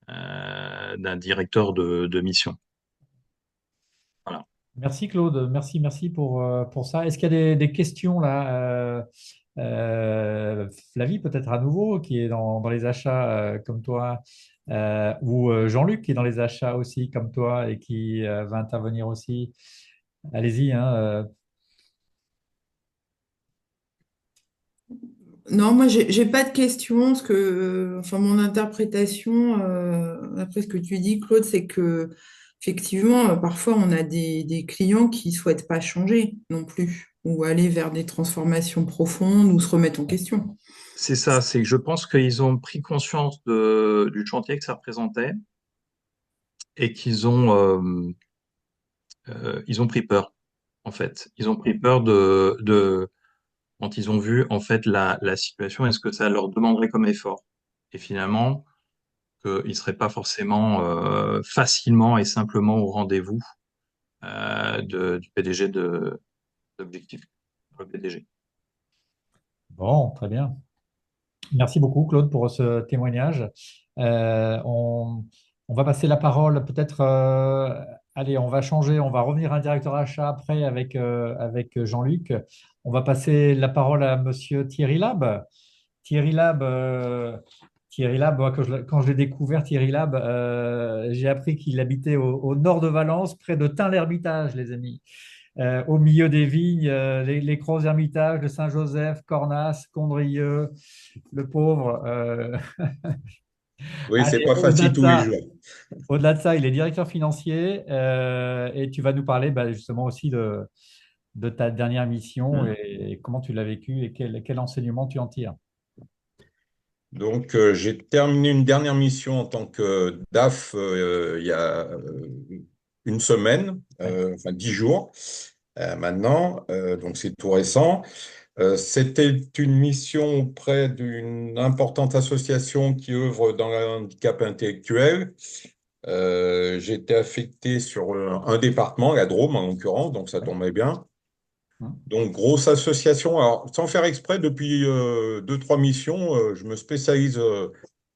d'un directeur de mission. Voilà.
Merci Claude, merci pour ça. Est-ce qu'il y a des questions là? Flavie, peut-être à nouveau, qui est dans les achats comme toi, ou Jean-Luc qui est dans les achats aussi comme toi et qui va intervenir aussi. Allez-y, hein,
Non, moi, j'ai pas de questions, parce que, enfin, mon interprétation, après ce que tu dis, Claude, c'est que, effectivement, parfois, on a des clients qui souhaitent pas changer non plus, ou aller vers des transformations profondes, ou se remettre en question.
C'est ça, c'est que je pense qu'ils ont pris conscience du chantier que ça représentait et ils ont pris peur, en fait. Ils ont pris peur quand ils ont vu, en fait, la situation et ce que ça leur demanderait comme effort. Et finalement, qu'ils ne seraient pas forcément facilement et simplement au rendez-vous du PDG d'Objectif, le PDG.
bon, très bien. Merci beaucoup, Claude, pour ce témoignage. Euh, on, on va passer la parole, peut-être, allez, on va changer, on va revenir à un directeur achat après avec Jean-Luc. On va passer la parole à Monsieur Thierry Lab. Thierry Lab, moi, quand je l'ai découvert, Thierry Lab, j'ai appris qu'il habitait au nord de Valence, près de Tain-l'Hermitage, les amis, au milieu des vignes, les gros ermitages de Saint-Joseph, Cornas, Condrieu, le pauvre.
Oui, c'est
Allez,
pas facile tous les jours.
au-delà de ça, il est directeur financier et tu vas nous parler bah, justement aussi de ta dernière mission
Hmm.
et comment tu l'as vécu et quel enseignement tu en tires.
Donc, j'ai terminé une dernière mission en tant que DAF il y a une semaine,
Ouais.
enfin 10 jours maintenant, donc c'est tout récent. C'était une mission auprès d'une importante association qui œuvre dans le handicap intellectuel. J'ai été affecté sur un département, la Drôme en l'occurrence, donc ça
Ouais.
tombait bien.
Hum,
Donc, grosse association. Alors, sans faire exprès, depuis 2, 3 missions, je me spécialise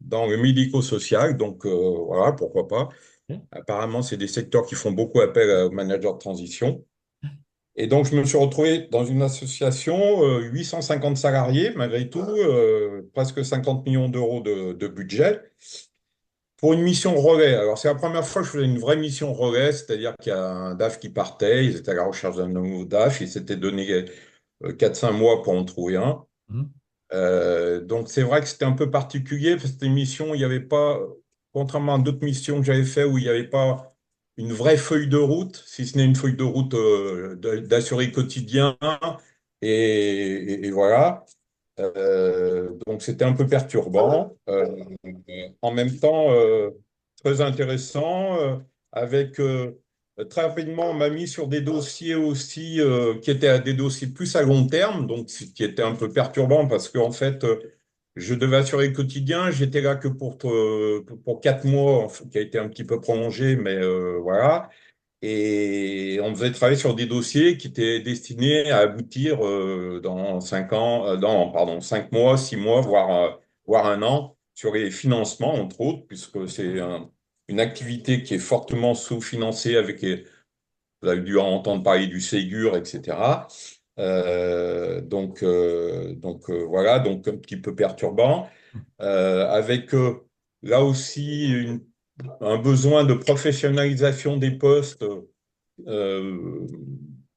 dans le médico-social. Donc, voilà, pourquoi pas.
ok.
Apparemment, c'est des secteurs qui font beaucoup appel aux managers de transition. Et donc, je me suis retrouvé dans une association, 850 salariés, malgré tout, presque 50 millions d'euros de budget, pour une mission relais. Alors, c'est la première fois que je faisais une vraie mission relais, c'est-à-dire qu'il y a un DAF qui partait, ils étaient à la recherche d'un nouveau DAF, ils s'étaient donné 4-5 mois pour en trouver un.
Hum,
Donc c'est vrai que c'était un peu particulier, parce que cette émission, il n'y avait pas, contrairement à d'autres missions que j'avais fait où il n'y avait pas une vraie feuille de route, si ce n'est une feuille de route d'assuré quotidien. Et voilà. Donc c'était un peu perturbant. En même temps, très intéressant. Avec très rapidement, on m'a mis sur des dossiers aussi qui étaient des dossiers plus à long terme, donc ce qui était un peu perturbant parce qu'en fait, je devais assurer le quotidien. J'étais là que pour 4 mois, enfin, qui a été un petit peu prolongé, mais voilà. Et on faisait travailler sur des dossiers qui étaient destinés à aboutir dans 5 ans, pardon, 5 mois, 6 mois, voire un an, sur les financements, entre autres, puisque c'est une activité qui est fortement sous-financée vous avez dû entendre parler du Ségur, etc. Voilà, donc un petit peu perturbant, avec là aussi un besoin de professionnalisation des postes euh,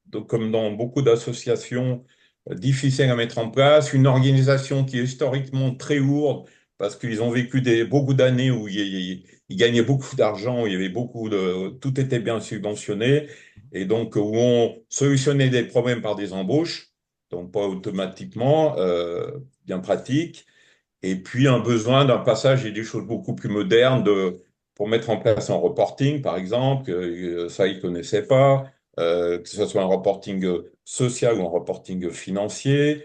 donc, comme dans beaucoup d'associations, difficiles à mettre en place, une organisation qui est historiquement très lourde, parce qu'ils ont vécu beaucoup d'années où ils gagnaient beaucoup d'argent, où il y avait tout était bien subventionné, et donc où on solutionnait des problèmes par des embauches, donc pas automatiquement, bien pratique, et puis un besoin d'un passage et des choses beaucoup plus modernes pour mettre en place un reporting, par exemple, ça ils connaissaient pas, que ce soit un reporting social ou un reporting financier,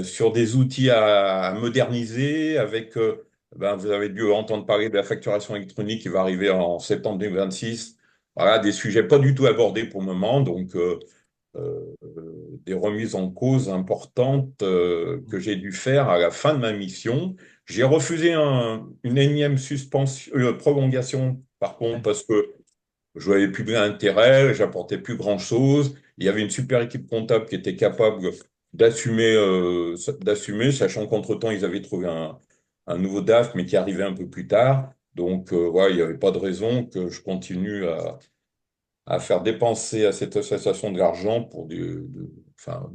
sur des outils à moderniser avec, vous avez dû entendre parler de la facturation électronique qui va arriver en septembre 2026. Voilà, des sujets pas du tout abordés pour le moment, donc des remises en cause importantes que j'ai dû faire à la fin de ma mission. J'ai refusé une énième prolongation, par contre,
Ouais.
parce que je voyais plus bien intérêt, j'apportais plus grand-chose. Il y avait une super équipe comptable qui était capable d'assumer, sachant qu'entre-temps, ils avaient trouvé un nouveau DAF, mais qui arrivait un peu plus tard. Donc, voilà, il n'y avait pas de raison que je continue à faire dépenser à cette association de l'argent enfin,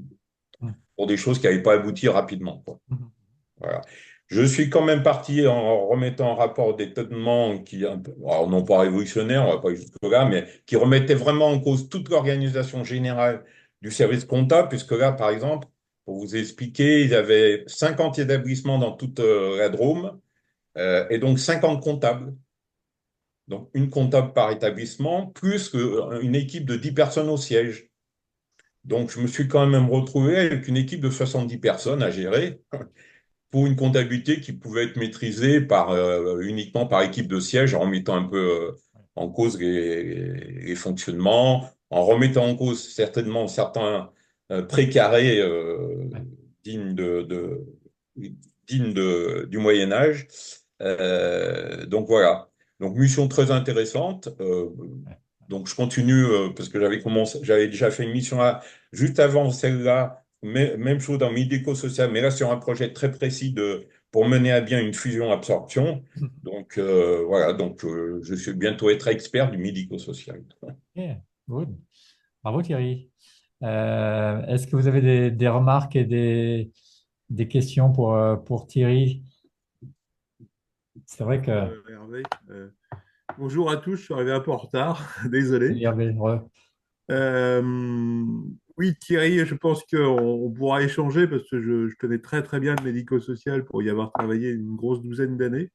Mm.
pour des choses qui n'avaient pas abouti rapidement, quoi.
Mhm.
Voilà. Je suis quand même parti en remettant un rapport d'étonnement qui, alors non pas révolutionnaire, on va pas aller jusque-là, mais qui remettait vraiment en cause toute l'organisation générale du service comptable, puisque là, par exemple, pour vous expliquer, il y avait 50 établissements dans toute la Drôme, et donc 50 comptables. Donc une comptable par établissement, plus une équipe de 10 personnes au siège. Donc je me suis quand même retrouvé avec une équipe de 70 personnes à gérer pour une comptabilité qui pouvait être maîtrisée uniquement par équipe de siège, en remettant un peu en cause les fonctionnements, en remettant en cause certainement certains précarés
Ouais.
dignes du Moyen Âge. Donc voilà. Donc mission très intéressante.
Ouais.
Donc je continue parce que j'avais déjà fait une mission juste avant celle-là, même chose dans médico-social, mais là sur un projet très précis pour mener à bien une fusion-absorption. Donc voilà, donc je suis bientôt être expert du médico-social.
Ok, good. Bravo Thierry. Est-ce que vous avez des remarques et des questions pour Thierry? C'est vrai
Bonjour
que
Hervé. Bonjour à tous, je suis arrivé un peu en retard, désolé.
Hervé,
Euh, oui, Thierry, je pense qu'on pourra échanger parce que je connais très très bien le médico-social pour y avoir travaillé une grosse douzaine d'années.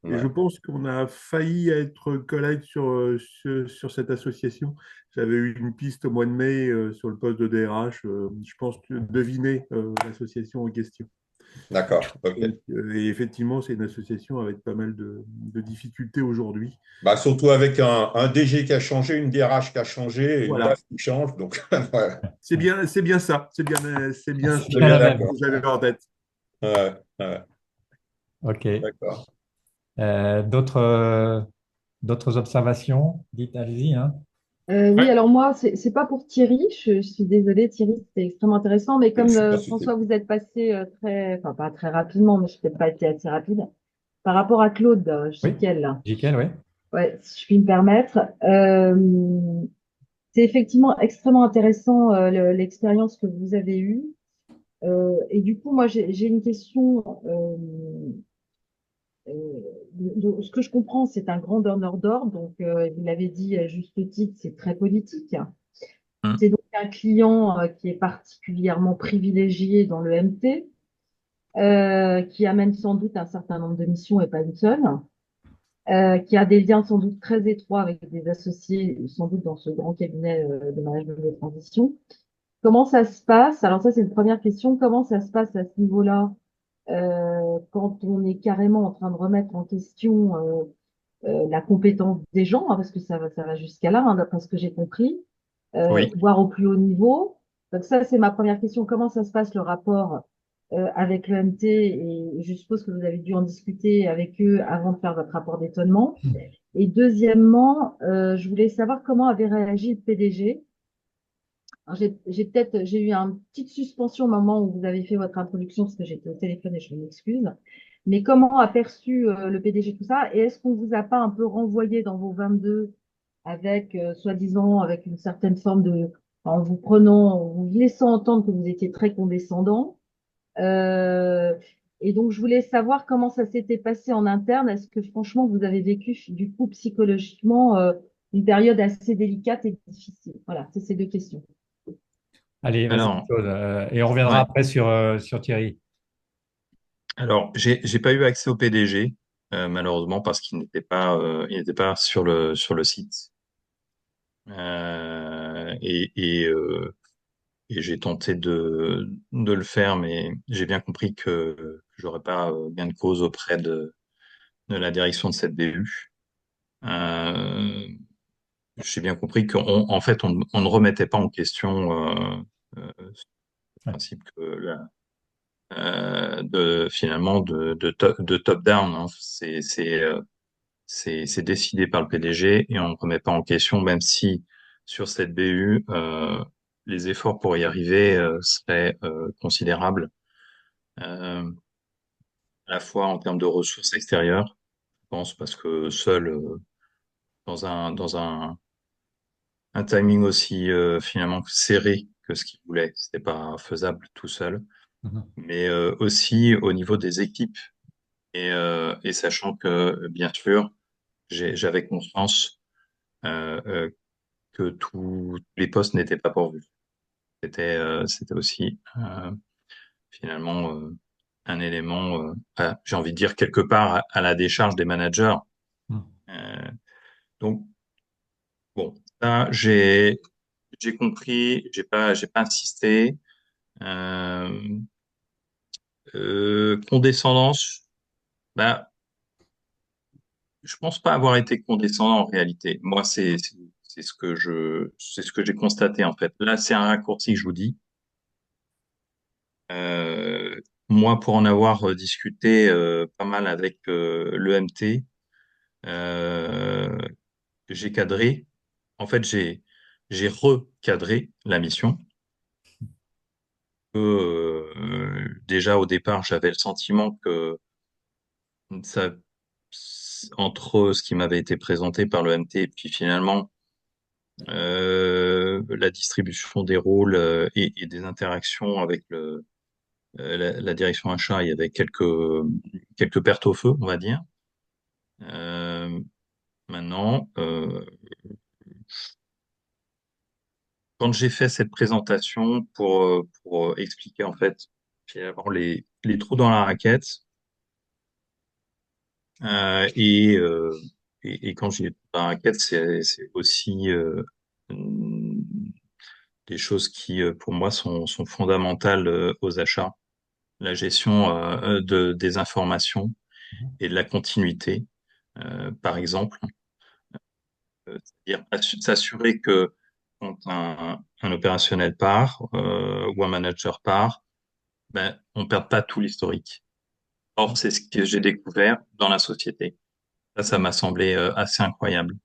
Et je
Ouais.
pense qu'on a failli être collègues sur cette association. J'avais eu une piste au mois de mai sur le poste de DRH. Je pense que deviner l'association en question.
D'accord, ok.
Et effectivement, c'est une association avec pas mal de difficultés aujourd'hui.
Bah, surtout avec un DG qui a changé, une DRH qui a changé, et une
Voilà.
DAF qui change. Donc voilà.
C'est bien ça. C'est bien ce
c'est
C'est
bien
bien
la même.
que
d'accord.
j'avais en tête.
Ouais, ouais,
Ok.
d'accord.
D'autres observations? Dites, allez-y, hein.
Oui,
Ouais,
alors moi, c'est pas pour Thierry. Je suis désolée, Thierry, c'était extrêmement intéressant. Mais
je
comme
suis pas cité.
François, vous êtes passé enfin pas très rapidement, mais je n'ai peut-être pas été assez rapide. Par rapport à Claude
Oui,
Jiquel, là,
Jiquel, oui.
ouais, si je puis me permettre, c'est effectivement extrêmement intéressant l'expérience que vous avez eue. Et du coup, moi, j'ai une question. Ce que je comprends, c'est un grand donneur d'ordre. Donc, vous l'avez dit à juste titre, c'est très politique.
Hmm.
C'est donc un client qui est particulièrement privilégié dans le MT, qui amène sans doute un certain nombre de missions et pas une seule, qui a des liens sans doute très étroits avec des associés, sans doute dans ce grand cabinet de management de transition. Comment ça se passe? Alors ça, c'est une première question. Comment ça se passe à ce niveau-là quand on est carrément en train de remettre en question la compétence des gens, hein, parce que ça va jusqu'à là, hein, d'après ce que j'ai compris,
Oui.
voire au plus haut niveau. Donc ça, c'est ma première question. Comment ça se passe le rapport avec l'EMT? Et je suppose que vous avez dû en discuter avec eux avant de faire votre rapport d'étonnement. Et deuxièmement, je voulais savoir comment avait réagi le PDG. Alors, j'ai eu une petite suspension au moment où vous avez fait votre introduction parce que j'étais au téléphone et je m'excuse. Mais comment a perçu le PDG tout ça? Et est-ce qu'on vous a pas un peu renvoyé dans vos 22 avec, soi-disant, avec une certaine forme en vous prenant, en vous laissant entendre que vous étiez très condescendant? Euh, Et donc, je voulais savoir comment ça s'était passé en interne. Est-ce que franchement, vous avez vécu du coup psychologiquement une période assez délicate et difficile? Voilà, c'est ces deux questions.
Allez, vas-y,
Alors,
Claude, et on reviendra
ouais.
après sur Thierry.
Alors, j'ai pas eu accès au PDG, malheureusement, parce il n'était pas sur le site. Euh, et, et, euh, et j'ai tenté de le faire, mais j'ai bien compris que j'aurais pas gain de cause auprès de la direction de cette BU. Euh, j'ai bien compris qu'en fait, on ne remettait pas en question le
Ouais.
principe que finalement de top down, hein. C'est décidé par le PDG et on ne remet pas en question, même si sur cette BU, les efforts pour y arriver seraient considérables, euh, à la fois en termes de ressources extérieures, je pense, parce que seul, dans un timing aussi finalement serré que ce qu'il voulait, c'était pas faisable tout seul,
Mhm.
mais aussi au niveau des équipes et sachant que bien sûr, j'avais conscience que tous les postes n'étaient pas pourvus. C'était aussi finalement un élément, j'ai envie de dire quelque part à la décharge des managers.
Mhm.
Euh, donc bon, ça j'ai compris, j'ai pas insisté. Euh, condescendance, bah je pense pas avoir été condescendant en réalité. Moi c'est ce que j'ai constaté en fait. Là c'est un raccourci que je vous dis. Euh, Moi, pour en avoir discuté pas mal avec l'EMT, euh, j'ai cadré. En fait, j'ai recadré la mission. Déjà au départ, j'avais le sentiment que ça, entre ce qui m'avait été présenté par l'EMT et puis finalement la distribution des rôles et des interactions avec la direction achat, il y avait quelques pertes au feu, on va dire. Euh, Maintenant, quand j'ai fait cette présentation pour expliquer en fait finalement les trous dans la raquette euh, et, euh, et quand j'ai des trous dans la raquette, c'est aussi des choses qui pour moi sont fondamentales aux achats, la gestion des informations et de la continuité, par exemple. C'est-à-dire s'assurer que quand un opérationnel part ou un manager part, ben, on ne perd pas tout l'historique. Or, c'est ce que j'ai découvert dans la société. Ça m'a semblé assez incroyable.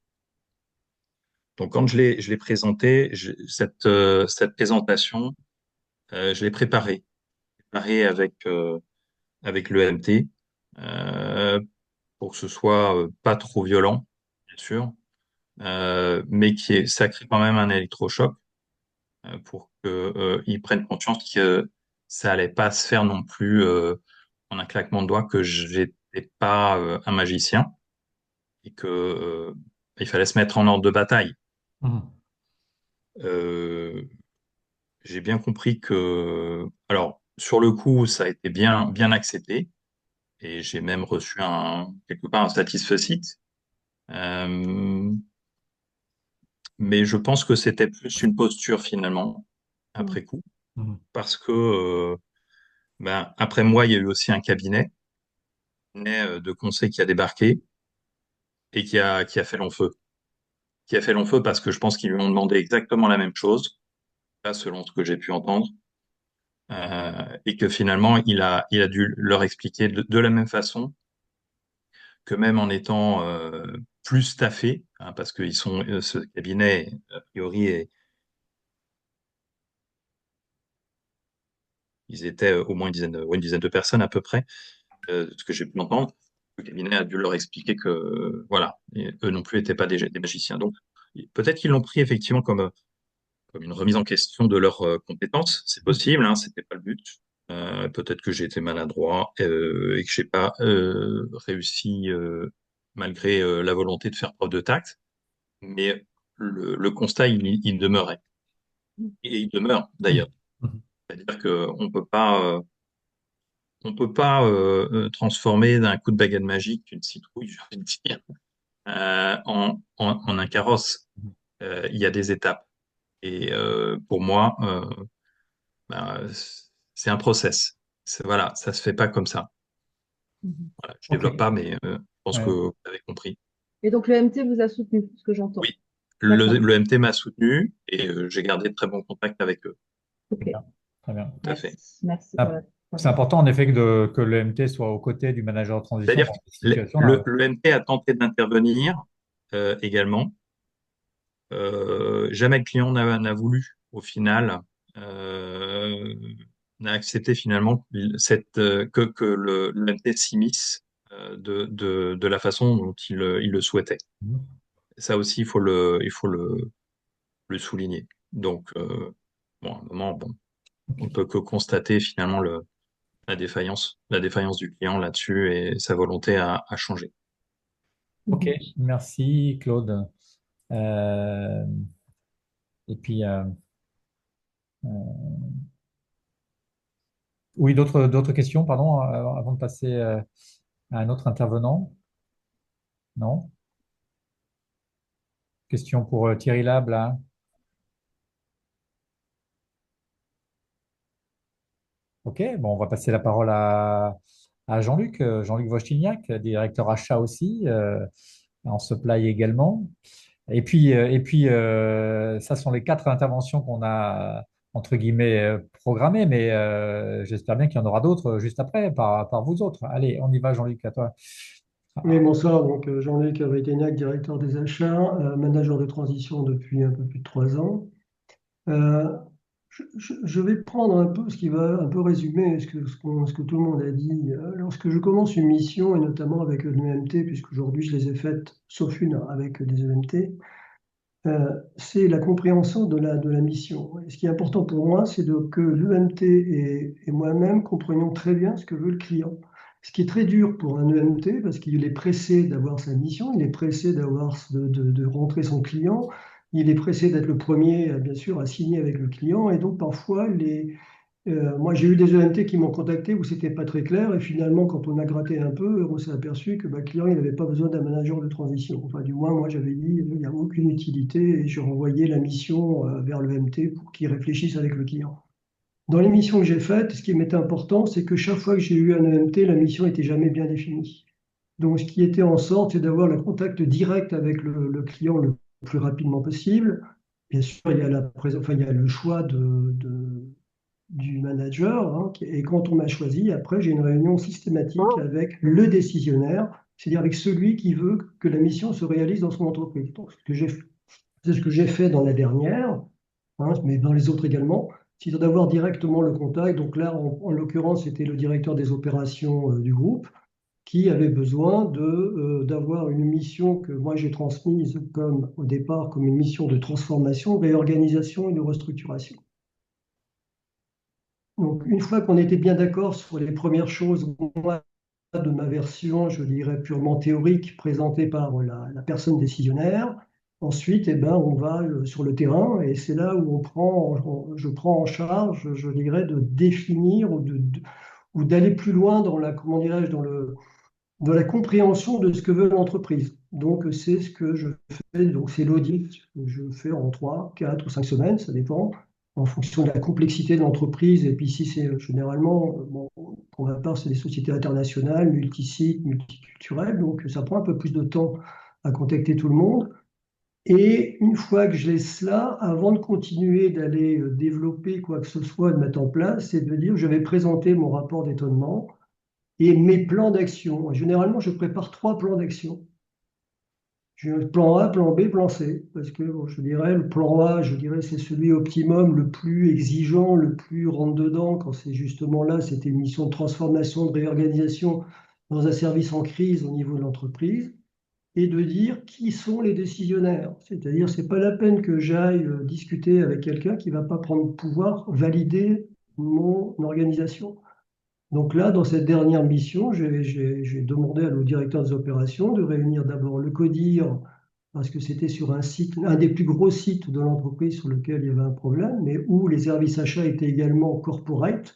Donc, quand je l'ai présenté, cette présentation, je l'ai préparée avec le MT, pour que ce soit pas trop violent, bien sûr, mais ça crée quand même un électrochoc pour qu'ils prennent conscience que ça allait pas se faire non plus en un claquement de doigts, que j'étais pas un magicien et que il fallait se mettre en ordre de bataille.
Mhm.
Euh, j'ai bien compris que, alors sur le coup, ça a été bien accepté et j'ai même reçu quelque part un satisfecit. Euh, mais je pense que c'était plus une posture finalement
Mm.
après coup,
Mhm.
parce que ben, après moi, il y a eu aussi un cabinet de conseil qui a débarqué et qui a fait long feu. Qui a fait long feu parce que je pense qu'ils lui ont demandé exactement la même chose, pas selon ce que j'ai pu entendre, et que finalement, il a dû leur expliquer de la même façon que même en étant plus staffé, hein, parce que ce cabinet, a priori, ils étaient au moins une dizaine de personnes à peu près, ce que j'ai pu entendre. Le cabinet a dû leur expliquer que, voilà, eux non plus n'étaient pas des magiciens. Donc, peut-être qu'ils l'ont pris effectivement comme une remise en question de leurs compétences. C'est possible, hein, c'était pas le but. Peut-être que j'ai été maladroit et que j'ai pas réussi malgré la volonté de faire preuve de tact. Mais le constat, il demeurait. Et il demeure d'ailleurs. C'est-à-dire on peut pas transformer d'un coup de baguette magique une citrouille, j'ai envie de dire, en un carrosse. Il y a des étapes. Et pour moi, bah, c'est un process. Voilà, ça se fait pas comme ça. Voilà, je
Ok.
développe pas, mais je pense que
Ouais.
vous avez compris.
Et donc le MT vous a soutenu, ce que j'entends.
Oui,
D'accord.
le MT m'a soutenu et j'ai gardé de très bons contacts avec eux.
Ok.
Bien. Très bien.
Tout à fait.
Merci pour
Ah,
la
c'est important en effet que le MT soit aux côtés du manager de transition
C'est-à-dire
dans
que
ces situations-là.
le MT a tenté d'intervenir également. Jamais le client n'a voulu, au final, euh, n'a accepté finalement que le MT s'immisce de la façon dont il le souhaitait.
Mhm.
Ça aussi, il faut le souligner. Donc, bon, à un moment, bon, on ne peut que constater finalement la défaillance du client là-dessus et sa volonté à changer.
Ok, merci Claude. Euh, et puis, oui, d'autres questions, pardon, avant de passer à un autre intervenant? Non? Question pour Thierry Lab, là. Ok, bon, on va passer la parole à Jean-Luc, Jean-Luc Vostignac, directeur achat aussi, en supply également. Ça sont les 4 interventions qu'on a, entre guillemets, programmées, mais j'espère bien qu'il y en aura d'autres juste après, par vous autres. Allez, on y va, Jean-Luc, à toi.
Oui, bonsoir. Donc, Jean-Luc Vriteignac, directeur des achats, manager de transition depuis un peu plus de 3 ans. Euh, je vais prendre un peu ce qui va un peu résumer ce que tout le monde a dit. Lorsque je commence une mission, et notamment avec un EMT, puisqu'aujourd'hui je les ai faites, sauf une avec des EMT, c'est la compréhension de la mission. Et ce qui est important pour moi, c'est que l'EMT et moi-même comprenions très bien ce que veut le client. Ce qui est très dur pour un EMT parce qu'il est pressé d'avoir sa mission, il est pressé de rentrer son client, il est pressé d'être le premier, bien sûr, à signer avec le client. Et donc, parfois, moi, j'ai eu des EMT qui m'ont contacté où c'était pas très clair. Et finalement, quand on a gratté un peu, on s'est aperçu que le client, il n'avait pas besoin d'un manager de transition. Enfin, du moins, moi, j'avais dit, il n'y a aucune utilité et je renvoyais la mission vers l'EMT pour qu'il réfléchisse avec le client. Dans les missions que j'ai faites, ce qui m'était important, c'est que chaque fois que j'ai eu un EMT, la mission était jamais bien définie. Donc, ce qui était en sorte, c'est d'avoir le contact direct avec le client le plus rapidement possible. Bien sûr, il y a le choix du manager, hein, et quand on m'a choisi, après, j'ai une réunion systématique avec le décisionnaire, c'est-à-dire avec celui qui veut que la mission se réalise dans son entreprise. Donc, c'est ce que j'ai fait dans la dernière, hein, mais dans les autres également, c'est d'avoir directement le contact. Donc là, en l'occurrence, c'était le directeur des opérations du groupe qui avait besoin d'avoir une mission que moi j'ai transmise au départ comme une mission de transformation, de réorganisation et de restructuration. Donc, une fois qu'on était bien d'accord sur les premières choses, moi, de ma version, je dirais purement théorique, présentée par la personne décisionnaire, ensuite, eh ben, on va sur le terrain et c'est là où je prends en charge, je dirais, de définir ou d'aller plus loin dans comment dirais-je, dans la compréhension de ce que veut l'entreprise. Donc, c'est ce que je fais. Donc, c'est l'audit que je fais en 3, 4 ou 5 semaines, ça dépend, en fonction de la complexité de l'entreprise. Et puis, si c'est généralement, bon, pour ma part, c'est des sociétés internationales, multisites, multiculturelles. Donc, ça prend un peu plus de temps à contacter tout le monde. Et une fois que j'ai cela, avant de continuer d'aller développer quoi que ce soit, de mettre en place, c'est de dire, je vais présenter mon rapport d'étonnement et mes plans d'action. Généralement, je prépare 3 plans d'action. J'ai le plan A, plan B, plan C. Parce que bon, je dirais, le plan A, je dirais, c'est celui optimum, le plus exigeant, le plus rentre-dedans. Quand c'est justement là, c'était une mission de transformation, de réorganisation dans un service en crise au niveau de l'entreprise. Et de dire qui sont les décisionnaires. C'est-à-dire, ce n'est pas la peine que j'aille discuter avec quelqu'un qui ne va pas prendre le pouvoir, valider mon organisation. Donc là, dans cette dernière mission, j'ai demandé au directeur des opérations de réunir d'abord le CODIR, parce que c'était sur un site, un des plus gros sites de l'entreprise sur lequel il y avait un problème, mais où les services achats étaient également corporate.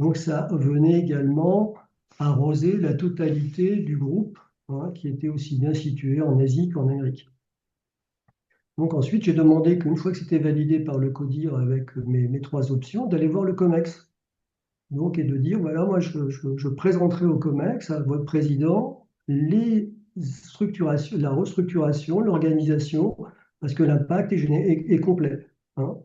Donc ça venait également arroser la totalité du groupe, hein, qui était aussi bien situé en Asie qu'en Amérique. Donc ensuite, j'ai demandé qu'une fois que c'était validé par le CODIR avec mes trois options, d'aller voir le COMEX. Donc, et de dire, voilà, moi, je présenterai au COMEX, à votre président, les structurations, la restructuration, l'organisation, parce que l'impact est complet, hein.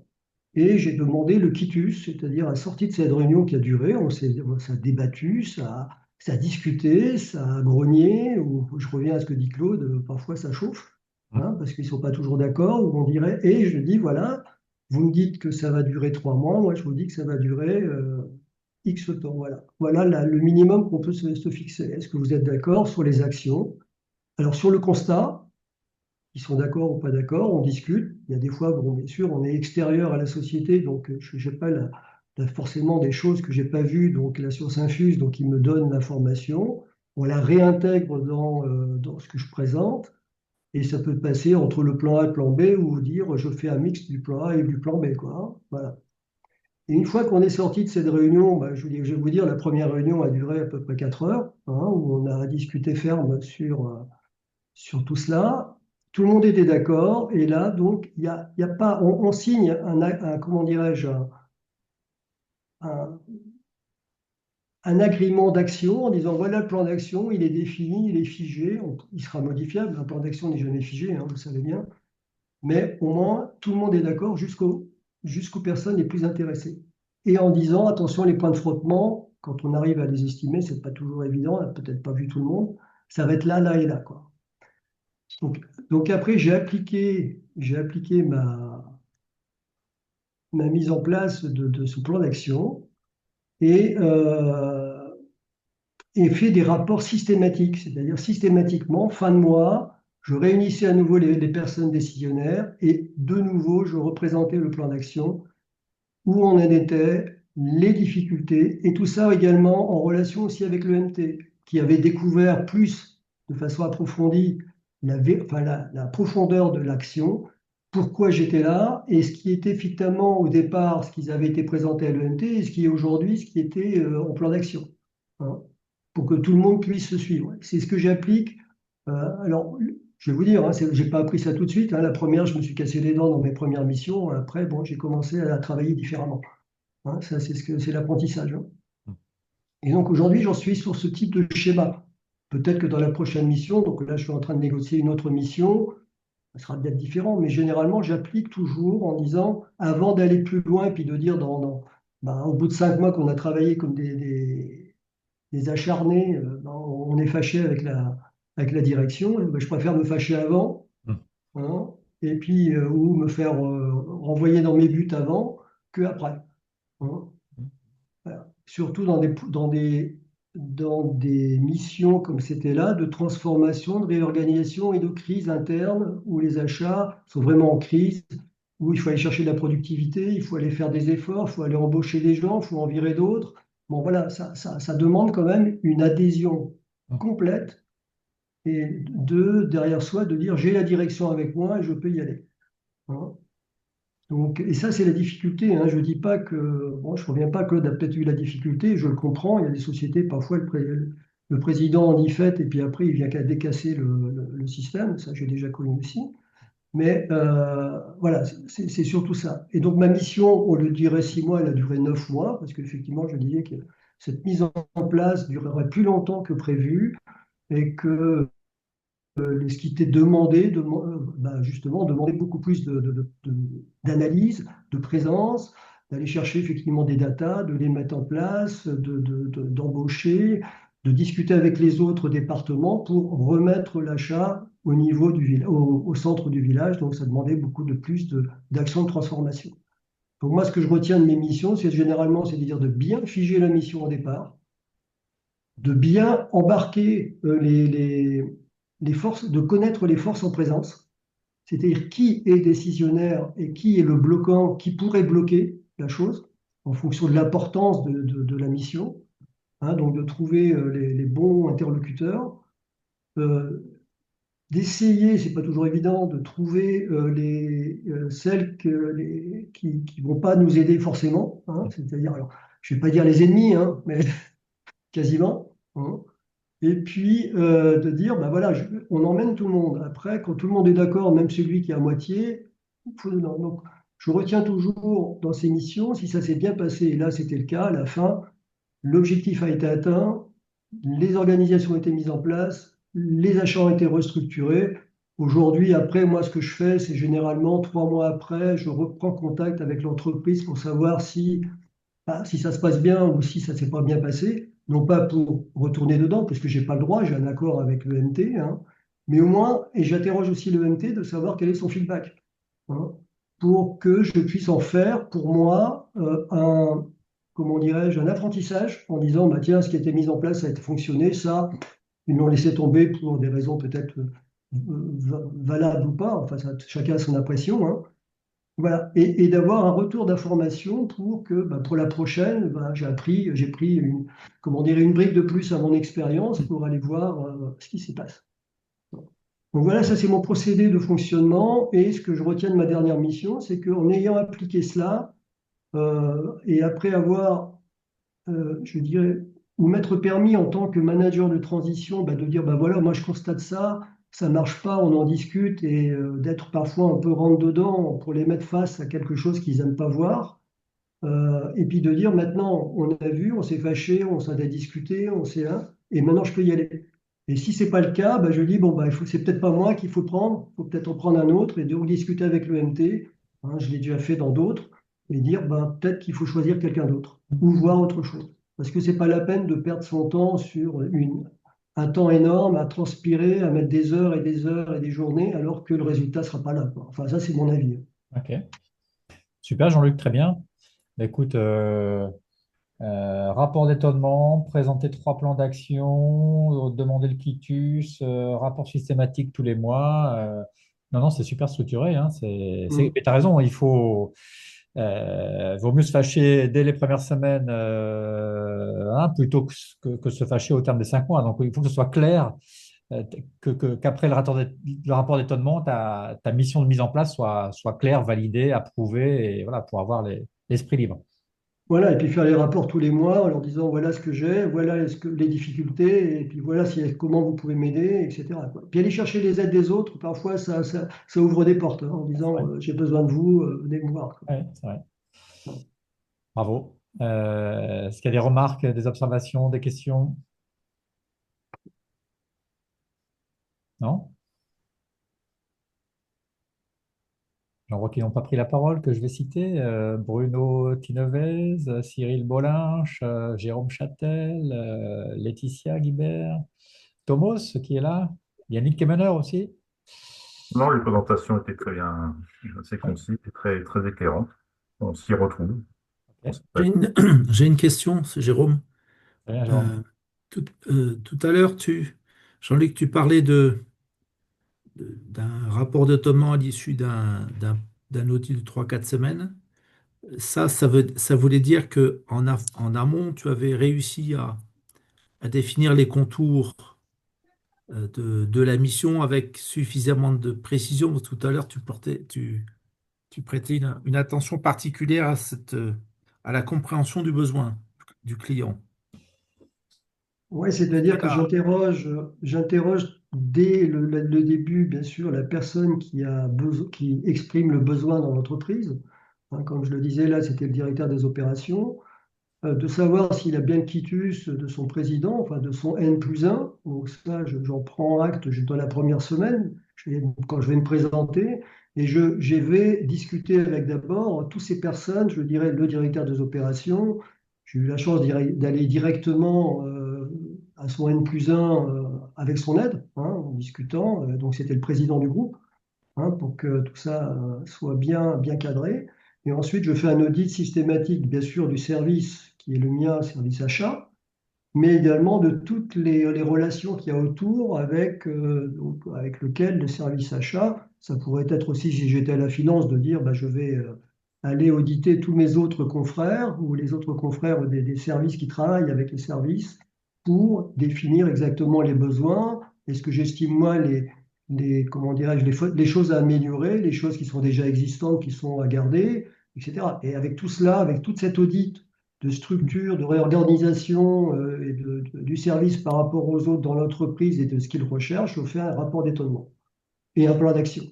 Et j'ai demandé le quitus, c'est-à-dire à la sortie de cette réunion qui a duré, ça a débattu, ça a discuté, ça a grogné, ou je reviens à ce que dit Claude, parfois ça chauffe, hein, parce qu'ils ne sont pas toujours d'accord, ou on dirait, et je dis, voilà, vous me dites que ça va durer 3 mois, moi je vous dis que ça va durer X temps. Voilà, voilà le minimum qu'on peut se fixer. Est-ce que vous êtes d'accord sur les actions? Alors sur le constat, ils sont d'accord ou pas d'accord, on discute. Il y a des fois, bon, bien sûr, on est extérieur à la société, donc je n'ai pas forcément des choses que je n'ai pas vues, donc la science infuse, donc ils me donnent l'information. On la réintègre dans ce que je présente, et ça peut passer entre le plan A et le plan B, ou dire je fais un mix du plan A et du plan B, quoi, hein. Voilà. Et une fois qu'on est sorti de cette réunion, bah, je vais vous dire, la première réunion a duré à peu près 4 heures, hein, où on a discuté ferme sur tout cela. Tout le monde était d'accord. Et là, donc, il y a pas, on signe comment dirais-je, un, un agrément d'action en disant, voilà le plan d'action, il est défini, il est figé, il sera modifiable. Un plan d'action n'est jamais figé, hein, vous le savez bien. Mais au moins, tout le monde est d'accord jusqu'aux personnes les plus intéressées. Et en disant, attention, les points de frottement, quand on arrive à les estimer, c'est pas toujours évident, on n'a peut-être pas vu tout le monde, ça va être là, là et là, quoi. Donc après, j'ai appliqué ma mise en place de ce plan d'action et, et fait des rapports systématiques, c'est-à-dire systématiquement, fin de mois, je réunissais à nouveau les personnes décisionnaires et de nouveau, je représentais le plan d'action, où on en était, les difficultés, et tout ça également en relation aussi avec l'EMT, qui avait découvert plus de façon approfondie la profondeur de l'action, pourquoi j'étais là, et ce qui était effectivement au départ, ce qu'ils avaient été présentés à l'EMT, et ce qui est aujourd'hui, ce qui était en plan d'action, hein, pour que tout le monde puisse se suivre. C'est ce que j'applique. Alors, je vais vous dire, hein, je n'ai pas appris ça tout de suite, hein. La première, je me suis cassé les dents dans mes premières missions. Après, bon, j'ai commencé à travailler différemment, hein. Ça, c'est l'apprentissage, hein. Et donc aujourd'hui, j'en suis sur ce type de schéma. Peut-être que dans la prochaine mission, donc là, je suis en train de négocier une autre mission, ça sera peut-être différent, mais généralement, j'applique toujours en disant, avant d'aller plus loin, et puis de dire, au bout de 5 mois qu'on a travaillé comme des acharnés, ben, on est fâché avec la direction, et ben, je préfère me fâcher avant, hein, et puis, ou me faire renvoyer dans mes buts avant que après, hein. Voilà. Surtout dans des missions comme c'était là, de transformation, de réorganisation et de crise interne, où les achats sont vraiment en crise, où il faut aller chercher de la productivité, il faut aller faire des efforts, il faut aller embaucher des gens, il faut en virer d'autres. Bon, voilà, ça demande quand même une adhésion complète et derrière soi, de dire j'ai la direction avec moi et je peux y aller, hein. Donc, et ça, c'est la difficulté, hein. Je ne dis pas que, bon, je ne reviens pas que Claude a peut-être eu la difficulté, je le comprends. Il y a des sociétés, parfois, le président en y fait, et puis après, il vient qu'à décasser le système. Ça, j'ai déjà connu aussi. Mais voilà, c'est surtout ça. Et donc, ma mission, au lieu de durer 6 mois, elle a duré 9 mois, parce qu'effectivement, je disais que cette mise en place durerait plus longtemps que prévu, et que ce qui était demandé, justement, demander beaucoup plus d'analyse, de présence, d'aller chercher effectivement des datas, de les mettre en place, d'embaucher, de discuter avec les autres départements pour remettre l'achat au niveau au centre du village. Donc, ça demandait beaucoup de plus d'actions de transformation. Donc, moi, ce que je retiens de mes missions, c'est généralement, c'est de dire de bien figer la mission au départ, de bien embarquer les forces, de connaître les forces en présence, c'est-à-dire qui est décisionnaire et qui est le bloquant, qui pourrait bloquer la chose, en fonction de l'importance de la mission, hein, donc de trouver les bons interlocuteurs, euh, d'essayer, c'est pas toujours évident, de trouver celles qui vont pas nous aider forcément, hein, c'est-à-dire, alors, je vais pas dire les ennemis, hein, mais quasiment, hein. Et puis de dire, ben voilà, on emmène tout le monde. Après, quand tout le monde est d'accord, même celui qui est à moitié, non. Donc, je retiens toujours dans ces missions, si ça s'est bien passé, et là c'était le cas, à la fin, l'objectif a été atteint, les organisations ont été mises en place, les achats ont été restructurés. Aujourd'hui, après, moi, ce que je fais, c'est généralement 3 mois après, je reprends contact avec l'entreprise pour savoir si ça se passe bien ou si ça ne s'est pas bien passé. Non pas pour retourner dedans, parce que je n'ai pas le droit, j'ai un accord avec le MT, hein, mais au moins, et j'interroge aussi le MT de savoir quel est son feedback, hein, pour que je puisse en faire pour moi comment dirais-je, un apprentissage en disant, bah, tiens, ce qui a été mis en place, ça a été fonctionné, ça, ils l'ont laissé tomber pour des raisons peut-être valables ou pas, enfin, chacun a son impression, hein. Voilà, et d'avoir un retour d'information pour que bah, pour la prochaine, bah, j'ai pris comment dire, une brique de plus à mon expérience pour aller voir ce qui s'y passe. Donc voilà, ça c'est mon procédé de fonctionnement et ce que je retiens de ma dernière mission, c'est qu'en ayant appliqué cela et après avoir, je dirais, m'être permis en tant que manager de transition bah, de dire, bah voilà, moi je constate ça, ça marche pas, on en discute et d'être parfois un peu rentre-dedans pour les mettre face à quelque chose qu'ils n'aiment pas voir. Et puis de dire maintenant, on a vu, on s'est fâché, on s'en a discuté, on s'est hein, et maintenant je peux y aller. Et si c'est pas le cas, bah, je dis bon bah c'est peut-être pas moi qu'il faut prendre, il faut peut-être en prendre un autre et de discuter avec le MT. Hein, je l'ai déjà fait dans d'autres et dire bah, peut-être qu'il faut choisir quelqu'un d'autre ou voir autre chose. Parce que c'est pas la peine de perdre son temps sur un temps énorme à transpirer, à mettre des heures et des heures et des journées alors que le résultat sera pas là, quoi. Enfin ça c'est mon avis.
Ok. Super, Jean-Luc, très bien. Bah, écoute, rapport d'étonnement, présenter 3 plans d'action, demander le quitus, rapport systématique tous les mois. Non, non, c'est super structuré, hein,
Mm.
mais tu as raison, vaut mieux se fâcher dès les premières semaines hein, plutôt que se fâcher au terme des 5 mois. Donc, il faut que ce soit clair qu'après le rapport d'étonnement, ta mission de mise en place soit claire, validée, approuvée, et voilà, pour avoir l'esprit libre.
Voilà, et puis faire les rapports tous les mois en leur disant voilà ce que j'ai, voilà les difficultés, et puis voilà comment vous pouvez m'aider, etc., quoi. Puis aller chercher les aides des autres, parfois ça ouvre des portes hein, en disant j'ai besoin de vous, venez me voir, quoi.
Ouais, c'est vrai. Bravo. Est-ce qu'il y a des remarques, des observations, des questions? Non? J'en vois qui n'ont pas pris la parole, que je vais citer. Bruno Tinovez, Cyril Bolinche, Jérôme Châtel, Laetitia Guibert, Tomos qui est là, Yannick Kemener aussi.
Non, les présentations étaient très bien, assez
Ouais,
concises et très, très éclairantes. On s'y retrouve.
ok.
Ouais.
J'ai une question, c'est Jérôme.
Très bien, Jérôme.
Euh, tout à l'heure, Jean-Luc, tu parlais d'un rapport d'étonnement à l'issue d'un audit de 3 4 semaines. Ça voulait dire que en amont, tu avais réussi à définir les contours de la mission avec suffisamment de précision. Tout à l'heure, tu prêtais une attention particulière à la compréhension du besoin du client.
Oui, c'est-à-dire que
Voilà.
j'interroge dès le début, bien sûr, la personne qui exprime le besoin dans l'entreprise. Hein, comme je le disais, là, c'était le directeur des opérations. De savoir s'il a bien le quitus de son président, enfin de son N+1. Donc ça, j'en prends acte dans la première semaine, quand je vais me présenter, et je vais discuter avec d'abord toutes ces personnes, je dirais le directeur des opérations. J'ai eu la chance d'aller directement à son N+1 avec son aide, hein, en discutant. Donc c'était le président du groupe, hein, pour que tout ça soit bien cadré. Et ensuite, je fais un audit systématique, bien sûr, du service qui est le mien, service achat, mais également de toutes les relations qu'il y a autour donc, avec lequel le service achat, ça pourrait être aussi, si j'étais à la finance, de dire bah, je vais aller auditer tous mes autres confrères ou les autres confrères des services qui travaillent avec les services pour définir exactement les besoins et ce que j'estime moi comment dirais-je, les choses à améliorer, les choses qui sont déjà existantes, qui sont à garder, etc. Et avec tout cela, avec toute cette audit de structure, de réorganisation du service par rapport aux autres dans l'entreprise et de ce qu'ils recherchent, je fais un rapport d'étonnement et un plan d'action.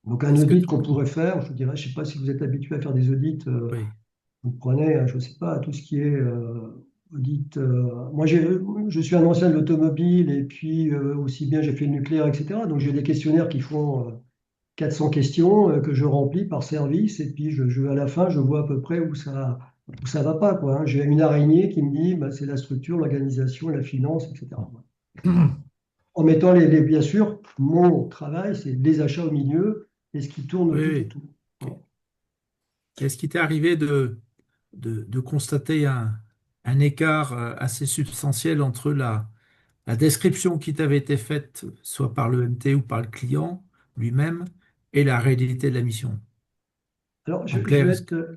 Donc un
Est-ce que
audit qu'on pourrait faire, je dirais, je ne sais pas si vous êtes habitué à faire des audits,
oui,
vous prenez, je ne sais pas, tout ce qui est audit. Moi, je suis un ancien de l'automobile et puis aussi bien j'ai fait le nucléaire, etc. Donc j'ai des questionnaires qui font 400 questions que je remplis par service et puis à la fin, je vois à peu près où ça va pas, quoi, hein. J'ai une araignée qui me dit, bah, c'est la structure, l'organisation, la finance, etc. En mettant bien sûr, mon travail, c'est les achats au milieu et ce qui tourne
oui,
tout
oui.
autour.
Est-ce qu'il t'est arrivé de constater un écart assez substantiel entre la description qui t'avait été faite, soit par le MT ou par le client lui-même, et la réalité de la mission?
Alors,
En clair,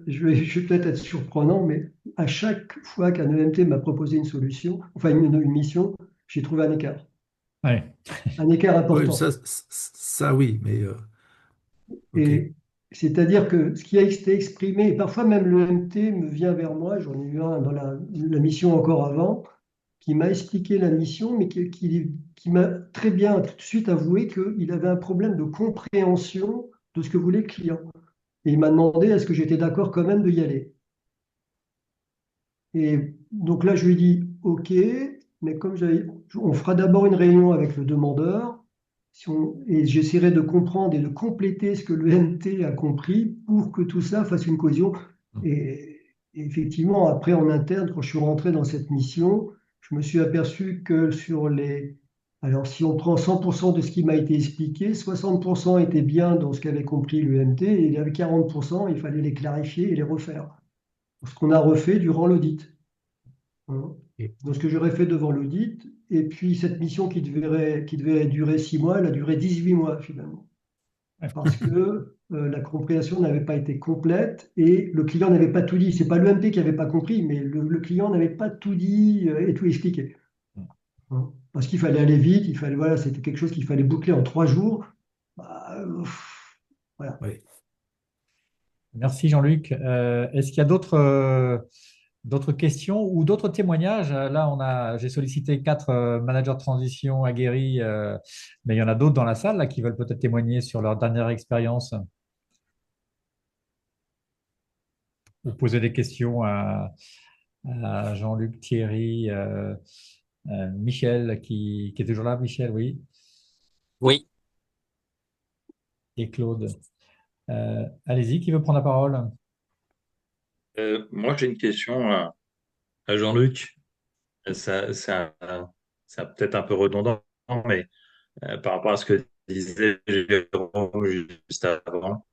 je vais peut-être être surprenant, mais à chaque fois qu'un EMT m'a proposé une solution, enfin une mission, j'ai trouvé un écart.
Ouais.
Un écart
oui,
important.
ça oui, mais ok.
Et c'est-à-dire que ce qui a été exprimé, et parfois même l'EMT me vient vers moi, j'en ai eu un dans la mission encore avant, qui m'a expliqué la mission, mais qui m'a très bien tout de suite avoué qu'il avait un problème de compréhension de ce que voulait le client. Et il m'a demandé est-ce que j'étais d'accord quand même de y aller. Et donc là, je lui ai dit OK, mais on fera d'abord une réunion avec le demandeur et j'essaierai de comprendre et de compléter ce que le MT a compris pour que tout ça fasse une cohésion. Et effectivement, après, en interne, quand je suis rentré dans cette mission, je me suis aperçu que alors, si on prend 100% de ce qui m'a été expliqué, 60% était bien dans ce qu'avait compris le MT et il y avait 40%, il fallait les clarifier et les refaire. Ce qu'on a refait durant l'audit. Hein.
Et-
Donc, ce que j'aurais fait devant l'audit, et puis cette mission qui devait durer 6 mois, elle a duré 18 mois finalement, parce que la compréhension n'avait pas été complète et le client n'avait pas tout dit. C'est pas l'EMT qui n'avait pas compris, mais le client n'avait pas tout dit et tout expliqué. Hein. Parce qu'il fallait aller vite, voilà, c'était quelque chose qu'il fallait boucler en 3 jours. Bah, voilà.
Oui.
Merci Jean-Luc. Est-ce qu'il y a d'autres questions ou d'autres témoignages? Là, j'ai sollicité 4 managers de transition aguerris, mais il y en a d'autres dans la salle là, qui veulent peut-être témoigner sur leur dernière expérience ou poser des questions à Jean-Luc, Thierry, Michel, qui est toujours là. Michel, oui,
Oui.
et Claude. Allez-y, qui veut prendre la parole?
Moi, j'ai une question à Jean-Luc. Ça peut-être un peu redondant, mais par rapport à ce que disait Jérôme juste avant,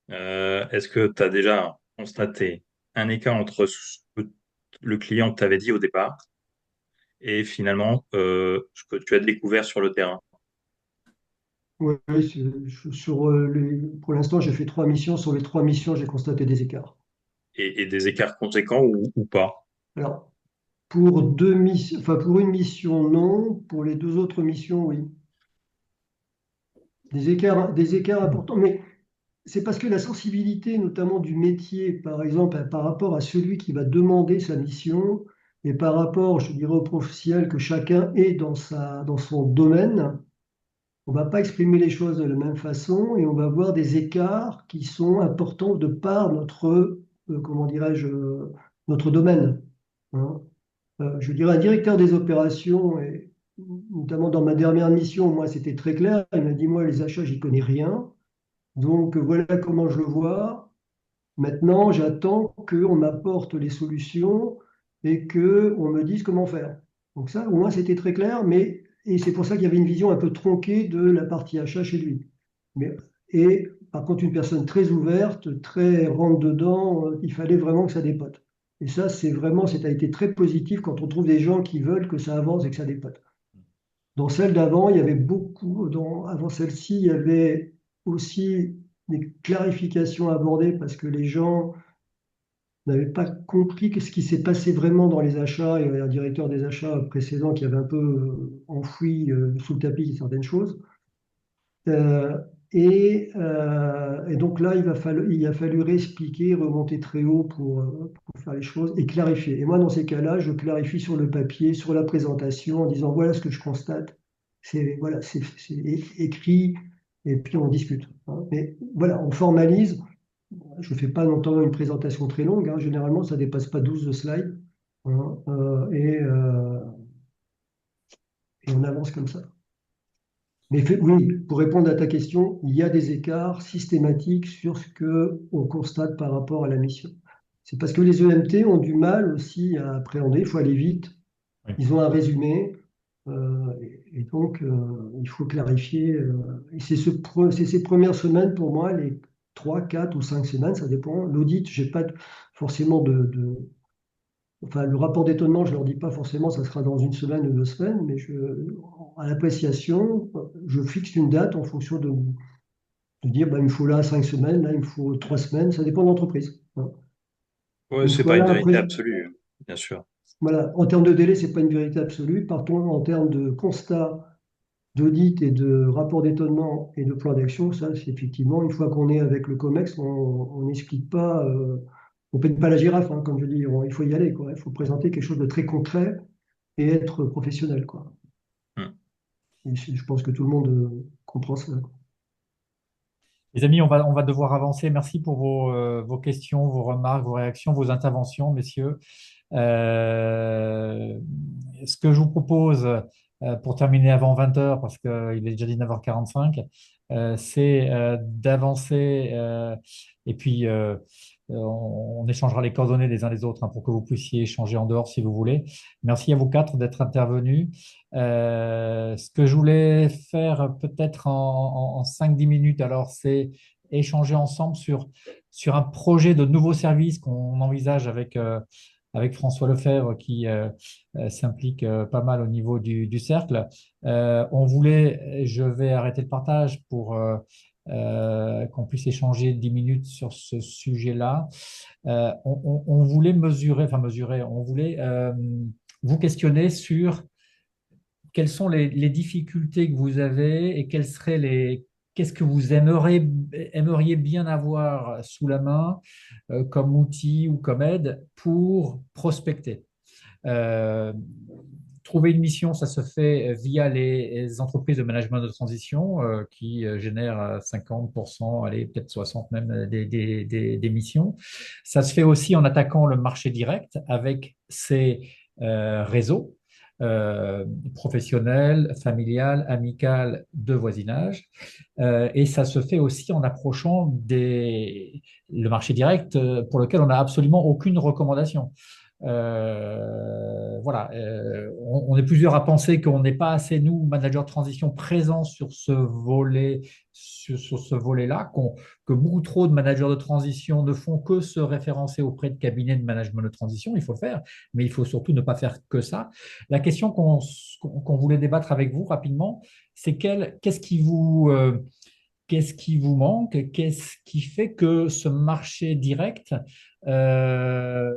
est-ce que tu as déjà constaté un écart entre ce que le client t'avait dit au départ et finalement ce que tu as découvert sur le terrain?
Oui, pour l'instant, j'ai fait 3 missions. Sur les 3 missions, j'ai constaté des écarts.
Et des écarts conséquents ou pas?
Alors, enfin, pour une mission, non. Pour les 2 autres missions, oui. Des écarts importants. Mais c'est parce que la sensibilité, notamment du métier, par exemple, par rapport à celui qui va demander sa mission, et par rapport, je dirais, au professionnel que chacun est dans son domaine, on ne va pas exprimer les choses de la même façon et on va avoir des écarts qui sont importants de par comment dirais-je, notre domaine. Hein. Je dirais un directeur des opérations, et notamment dans ma dernière mission, moi c'était très clair, il m'a dit moi les achats j'y connais rien, donc voilà comment je le vois. Maintenant j'attends qu'on m'apporte les solutions et qu'on me dise comment faire. Donc ça au moins c'était très clair, et c'est pour ça qu'il y avait une vision un peu tronquée de la partie achat chez lui. Et par contre une personne très ouverte, très rentre dedans, il fallait vraiment que ça dépote. Et ça, ça a été très positif quand on trouve des gens qui veulent que ça avance et que ça dépote. Dans celle d'avant, il y avait beaucoup, avant celle-ci, il y avait aussi des clarifications à aborder parce que les gens n'avaient pas compris ce qui s'est passé vraiment dans les achats. Il y avait un directeur des achats précédent qui avait un peu enfoui sous le tapis certaines choses. Euh, et donc là, il a fallu réexpliquer, remonter très haut pour faire les choses et clarifier. Et moi, dans ces cas-là, je clarifie sur le papier, sur la présentation, en disant voilà ce que je constate. Voilà, c'est écrit et puis on discute, hein. Mais voilà, on formalise. Je ne fais pas longtemps une présentation très longue, hein. Généralement, ça ne dépasse pas 12 slides, hein, et on avance comme ça. Mais oui, pour répondre à ta question, il y a des écarts systématiques sur ce qu'on constate par rapport à la mission. C'est parce que les EMT ont du mal aussi à appréhender, il faut aller vite,
Oui.
ils ont un résumé, et donc il faut clarifier. Et c'est ces premières semaines pour moi, les 3, 4 ou 5 semaines, ça dépend. L'audit, j'ai pas forcément Enfin, le rapport d'étonnement, je ne leur dis pas forcément, ça sera dans une semaine ou 2 semaines, mais à l'appréciation, je fixe une date en fonction de dire, bah, il me faut là 5 semaines, là il me faut 3 semaines, ça dépend de l'entreprise, hein.
Ouais,
Une
c'est
fois
pas une
là,
vérité
après,
absolue, bien sûr.
voilà, en termes de délai, ce n'est pas une vérité absolue. Par contre, en termes de constat, d'audit et de rapport d'étonnement et de plan d'action, ça, c'est effectivement, une fois qu'on est avec le COMEX, on n'explique pas, on ne peine pas la girafe, hein, comme je dis, il faut y aller, quoi. Il faut présenter quelque chose de très concret et être professionnel, quoi.
Hmm.
Et je pense que tout le monde comprend ça.
Les amis, on va devoir avancer. Merci pour vos questions, vos remarques, vos réactions, vos interventions, messieurs. Euh, Ce que je vous propose, pour terminer avant 20 heures, parce qu'il est déjà 19h45, c'est d'avancer, et puis on échangera les coordonnées des uns des autres, hein, pour que vous puissiez échanger en dehors si vous voulez. Merci à vous quatre d'être intervenus. Ce que je voulais faire peut-être en 5-10 minutes, alors c'est échanger ensemble sur un projet de nouveau service qu'on envisage avec François Lefebvre qui s'implique pas mal au niveau du cercle. Je vais arrêter le partage pour qu'on puisse échanger 10 minutes sur ce sujet-là. On voulait on voulait vous questionner sur quelles sont les difficultés que vous avez et qu'est-ce que vous aimeriez bien avoir sous la main comme outil ou comme aide pour prospecter. Euh, Trouver une mission, ça se fait via les entreprises de management de transition qui génèrent 50%, allez, peut-être 60 même, des missions. Ça se fait aussi en attaquant le marché direct avec ces réseaux professionnels, familial, amical, de voisinage. Et ça se fait aussi en approchant le marché direct pour lequel on n'a absolument aucune recommandation. Voilà, on est plusieurs à penser qu'on n'est pas assez, nous, managers de transition, présents sur ce volet, sur ce volet-là, que beaucoup trop de managers de transition ne font que se référencer auprès de cabinets de management de transition. Il faut le faire, mais il faut surtout ne pas faire que ça. La question qu'on voulait débattre avec vous rapidement, c'est qu'est-ce qui vous manque? Qu'est-ce qui fait que ce marché direct euh,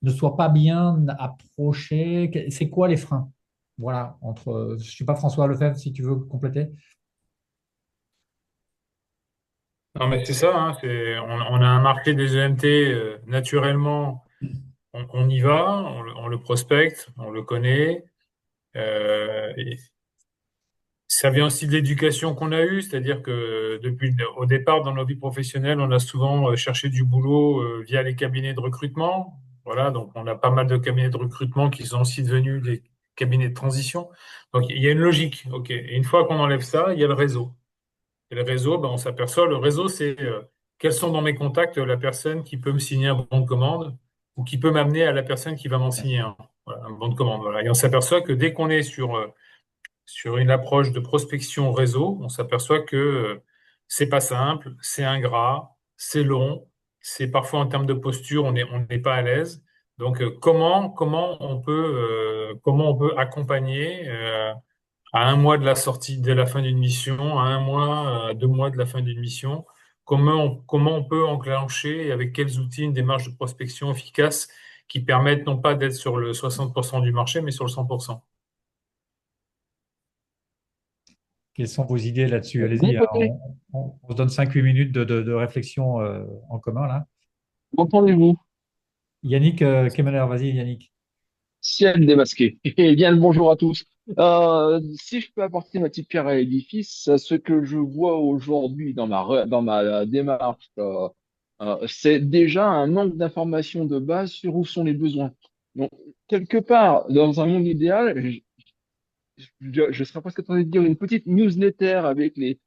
ne soit pas bien approché? C'est quoi les freins? Voilà, je ne suis pas François Lefebvre, si tu veux compléter.
Non, mais c'est ça, hein, on a un marché des EMT, naturellement, on y va, on le prospecte, on le connaît. Et ça vient aussi de l'éducation qu'on a eue, c'est-à-dire que au départ, dans nos vies professionnelles, on a souvent cherché du boulot via les cabinets de recrutement. Voilà, donc on a pas mal de cabinets de recrutement qui sont aussi devenus des cabinets de transition. Donc il y a une logique, ok. Et une fois qu'on enlève ça, il y a le réseau. Et le réseau, ben, on s'aperçoit, le réseau, c'est quels sont dans mes contacts la personne qui peut me signer un bon de commande ou qui peut m'amener à la personne qui va m'en signer un bon de commande. Voilà. Et on s'aperçoit que dès qu'on est sur une approche de prospection réseau, on s'aperçoit que c'est pas simple, c'est ingrat, c'est long, c'est parfois en termes de posture, on n'est pas à l'aise. Donc comment on peut accompagner à un mois de la sortie, de la fin d'une mission, à un mois, à 2 mois de la fin d'une mission, comment on peut enclencher et avec quels outils une démarche de prospection efficace qui permettent non pas d'être sur le 60% du marché, mais sur le 100%.
Quelles sont vos idées là-dessus?
De mon
Allez-y, hein,
côté,
on se donne 5-8 minutes de réflexion en commun là.
m'entendez-vous?
Yannick Kemener, vas-y Yannick.
Ciel démasqué. Eh bien, le bonjour à tous. Si je peux apporter ma petite pierre à l'édifice, ce que je vois aujourd'hui dans ma démarche, c'est déjà un manque d'informations de base sur où sont les besoins. Donc, quelque part, dans un monde idéal, je serais presque tenté de dire une petite newsletter avec les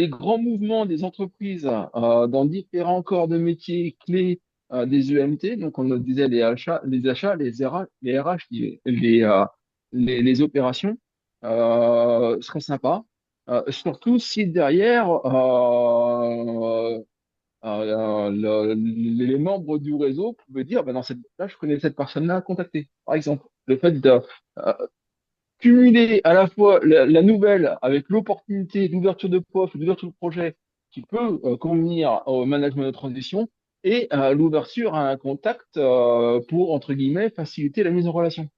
grands mouvements des entreprises dans différents corps de métiers clés des EMT. Donc, on disait les achats, les RH, les opérations. Serait sympa. Surtout si derrière, les membres du réseau pouvaient dire, bah, là, je connais cette personne-là à contacter. Par exemple, le fait de cumuler à la fois la nouvelle avec l'opportunité d'ouverture de poste, d'ouverture de projet qui peut convenir au management de transition et l'ouverture à un contact pour, entre guillemets, faciliter la mise en relation.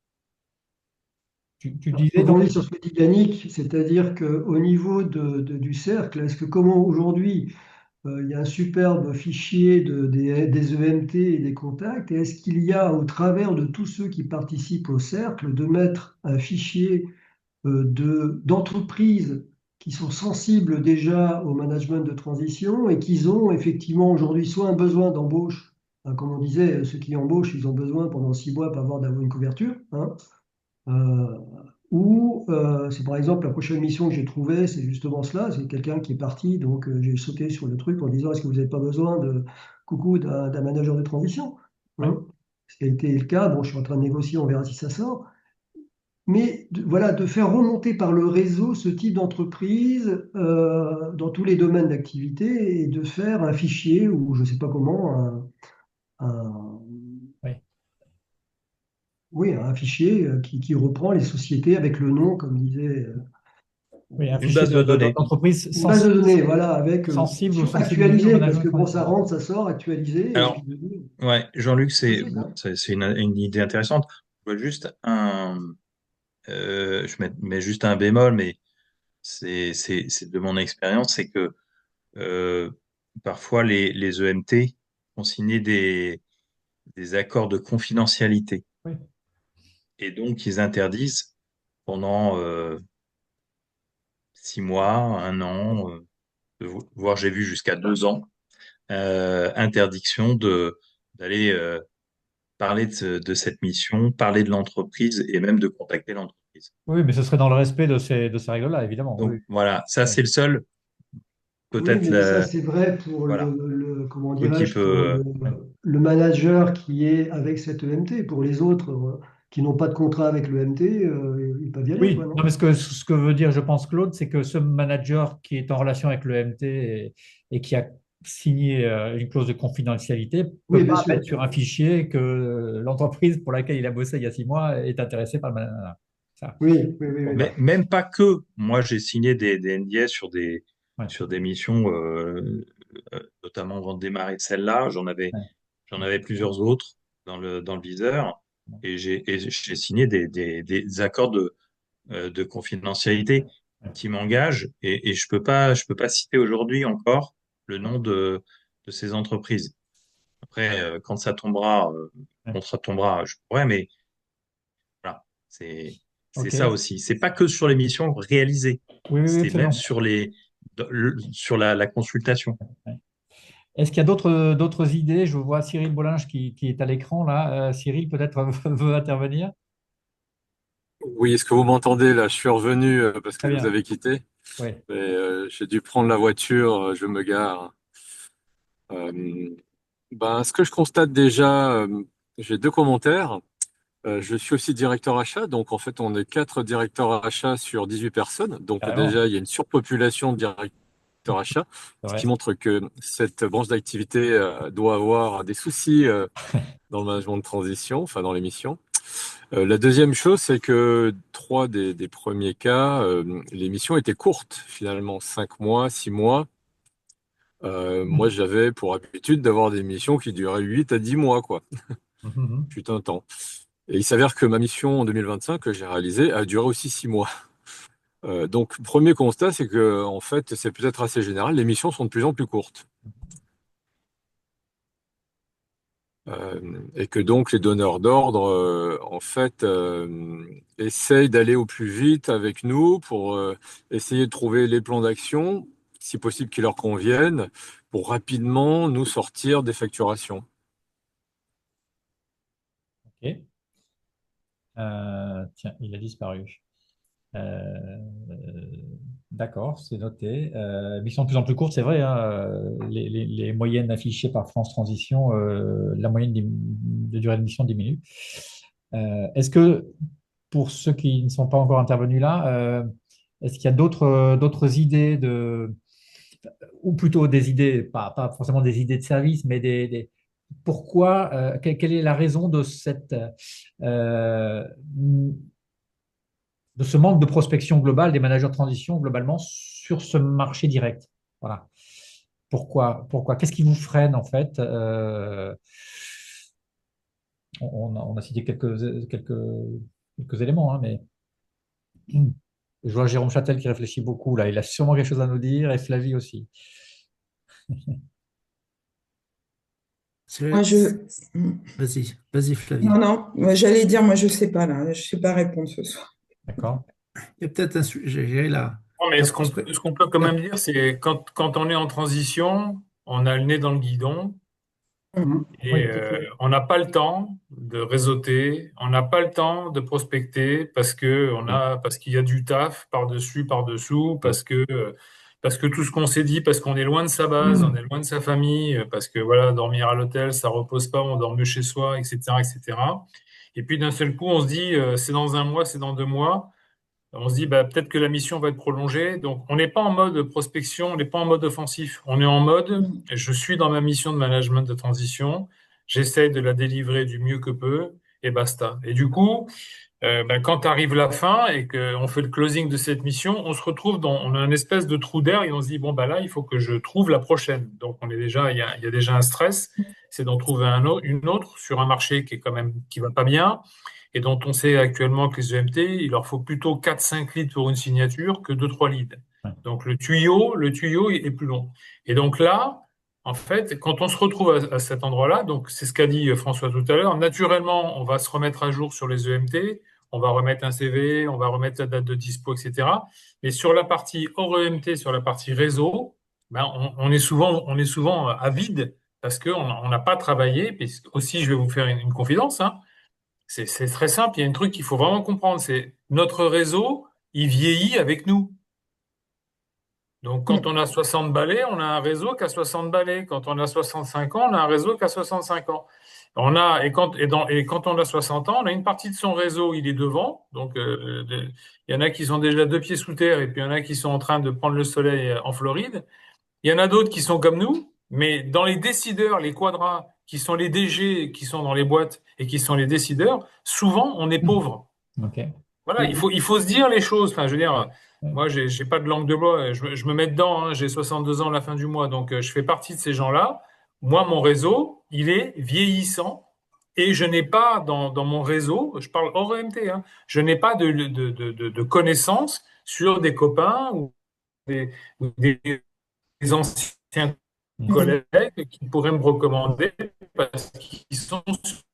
Tu
Alors,
disais
je
donc.
rebondis sur ce que dit Yannick, c'est-à-dire qu'au niveau du cercle, est-ce que comment aujourd'hui il y a un superbe fichier des EMT et des contacts, et est-ce qu'il y a au travers de tous ceux qui participent au cercle de mettre un fichier d'entreprises qui sont sensibles déjà au management de transition et qui ont effectivement aujourd'hui soit un besoin d'embauche, hein, comme on disait, ceux qui embauchent, ils ont besoin pendant 6 mois pour d'avoir une couverture, hein, euh, ou c'est par exemple la prochaine mission que j'ai trouvée, c'est justement cela, c'est quelqu'un qui est parti, donc j'ai sauté sur le truc en disant est-ce que vous n'avez pas besoin d'un manager de transition,
Ouais.
hein. Ce qui a été le cas, bon, je suis en train de négocier, on verra si ça sort. Mais voilà, de faire remonter par le réseau ce type d'entreprise dans tous les domaines d'activité et de faire un fichier ou je ne sais pas comment, un-
Ouais.
oui, un fichier qui reprend les sociétés avec le nom, comme disait,
Oui, un
Une
fichier
base de données.
d'entreprise
une base de données, voilà, avec
sensible ou sensibilisée au
actualisé, parce
management
que
de
bon, ça
transition.
rentre, ça sort, actualisé, et
Alors,
puis
ouais, Jean-Luc,
possible, hein.
c'est une idée intéressante. Je vois juste je mets juste un bémol, mais c'est de mon expérience, c'est que euh, parfois les EMT ont signé des accords de confidentialité
Oui.
et donc ils interdisent pendant 6 mois, un an, voire j'ai vu jusqu'à 2 ans, interdiction d'aller parler de cette mission, parler de l'entreprise et même de contacter l'entreprise.
Oui, mais ce serait dans le respect de ces règles-là, évidemment.
Donc
Oui.
voilà, ça
Ouais.
c'est le seul,
Oui,
peut-être
mais ça, c'est vrai pour
voilà,
comment
truc qui
dirais-je, pour
peut.
Ouais.
le manager qui est avec cette EMT. Pour les autres qui n'ont pas de contrat avec l'EMT, ils peuvent y aller, quoi,
Oui, non,
non?
mais ce que veut dire, je pense, Claude, c'est que ce manager qui est en relation avec le MT et qui a signé une clause de confidentialité ne
Oui,
peut
bien
pas
sûr.
mettre sur un fichier que l'entreprise pour laquelle il a bossé il y a 6 mois est intéressée par le manager. Ça.
Oui, oui, oui, oui.
Mais même pas que. Moi, j'ai signé des NDA
Ouais.
sur des missions, notamment avant de démarrer celle-là.
Ouais.
J'en avais plusieurs autres dans le viseur. Et j'ai signé des accords de confidentialité
Ouais.
qui m'engagent. Et je peux pas citer aujourd'hui encore le nom de ces entreprises. Après, quand ça tombera,
Ouais.
quand ça tombera, je pourrais, mais voilà, c'est
Ok.
ça aussi. C'est pas que sur les missions réalisées,
Oui, oui, oui,
c'est même
absolument.
sur sur la consultation.
Ouais. Est-ce qu'il y a d'autres idées? Je vois Cyril Bollinge qui est à l'écran là. Cyril, peut-être veut intervenir.
Oui, est-ce que vous m'entendez là? Je suis revenu parce
Très
que je vous
bien.
avais quitté.
Oui.
J'ai dû prendre la voiture, je me gare. Euh, Ce que je constate déjà, j'ai deux commentaires. Je suis aussi directeur achat, donc en fait on est quatre directeurs achats sur 18 personnes. Donc
Carrément.
déjà il y a une surpopulation de directeurs achats,
C'est
ce
vrai.
qui montre que cette branche d'activité doit avoir des soucis dans le management de transition, enfin dans les missions. La deuxième chose, c'est que trois des premiers cas, les missions étaient courtes, finalement, 5 mois, 6 mois. Moi, j'avais pour habitude d'avoir des missions qui duraient 8 à 10 mois, quoi.
Mhm.
Fut un temps. Et il s'avère que ma mission en 2025 que j'ai réalisée a duré aussi 6 mois. Donc, premier constat, c'est que, en fait, c'est peut-être assez général, les missions sont de plus en plus courtes. Et que donc les donneurs d'ordre, en fait, essayent d'aller au plus vite avec nous pour essayer de trouver les plans d'action, si possible qui leur conviennent, pour rapidement nous sortir des facturations.
Ok. Tiens, il a disparu. Euh, d'accord, c'est noté. Mission de plus en plus courte, c'est vrai, hein, les moyennes affichées par France Transition, la moyenne de durée de mission diminue. Est-ce que, pour ceux qui ne sont pas encore intervenus là, est-ce qu'il y a d'autres idées ou plutôt des idées, pas forcément des idées de service, mais pourquoi, quelle est la raison euh, de ce manque de prospection globale des managers de transition globalement sur ce marché direct? Voilà. Pourquoi? Qu'est-ce qui vous freine en fait? On a cité quelques éléments, hein, mais je vois Jérôme Châtel qui réfléchit beaucoup là. Il a sûrement quelque chose à nous dire et Flavie aussi.
Moi,
Vas-y, Flavie.
non, moi, j'allais dire, moi, je sais pas là, je sais pas répondre ce soir.
D'accord.
Il y a peut-être un sujet là.
Non, mais ce qu'on peut quand même dire, c'est quand on est en transition, on a le nez dans le guidon et
Oui, tout à fait.
on n'a pas le temps de réseauter, on n'a pas le temps de prospecter parce qu'il y a du taf par-dessus, par-dessous, parce que tout ce qu'on s'est dit, parce qu'on est loin de sa base, on est loin de sa famille, parce que voilà, dormir à l'hôtel, ça repose pas, on dort mieux chez soi, etc., etc. Et cetera. Et puis d'un seul coup, on se dit, c'est dans un mois, c'est dans 2 mois. On se dit, bah, peut-être que la mission va être prolongée. Donc, on n'est pas en mode prospection, on n'est pas en mode offensif. On est en mode, je suis dans ma mission de management de transition, j'essaie de la délivrer du mieux que peu, et basta. Et du coup, bah, quand arrive la fin et qu'on fait le closing de cette mission, on se retrouve on a une espèce de trou d'air et on se dit, bon, bah là, il faut que je trouve la prochaine. Donc, il y a déjà un stress, c'est d'en trouver une autre sur un marché qui est quand même, qui va pas bien et dont on sait actuellement que les EMT, il leur faut plutôt 4-5 leads pour une signature que 2-3 leads. Donc le tuyau est plus long. Et donc là, en fait, quand on se retrouve à cet endroit-là, donc c'est ce qu'a dit François tout à l'heure, naturellement, on va se remettre à jour sur les EMT, on va remettre un CV, on va remettre la date de dispo, etc. Mais sur la partie hors EMT, sur la partie réseau, ben, on est souvent à vide parce qu'on n'a pas travaillé. Puis aussi, je vais vous faire une confidence, hein. C'est très simple, il y a un truc qu'il faut vraiment comprendre, c'est notre réseau, il vieillit avec nous. Donc quand on a 60 balais, on a un réseau qui a 60 balais. Quand on a 65 ans, on a un réseau qui a 65 ans. Et quand on a 60 ans, on a une partie de son réseau, il est devant. Donc il y en a qui sont déjà 2 pieds sous terre et puis il y en a qui sont en train de prendre le soleil en Floride. Il y en a d'autres qui sont comme nous, mais dans les décideurs, les quadras, qui sont les DG, qui sont dans les boîtes et qui sont les décideurs, souvent on est pauvre.
Ok.
Voilà, il faut se dire les choses. Enfin, je veux dire, moi, j'ai pas de langue de bois, je me mets dedans, hein, j'ai 62 ans à la fin du mois, donc je fais partie de ces gens-là. Moi, mon réseau, il est vieillissant et je n'ai pas dans mon réseau, je parle hors EMT, hein, je n'ai pas de connaissances sur des copains ou des anciens collègues qui pourraient me recommander parce qu'ils sont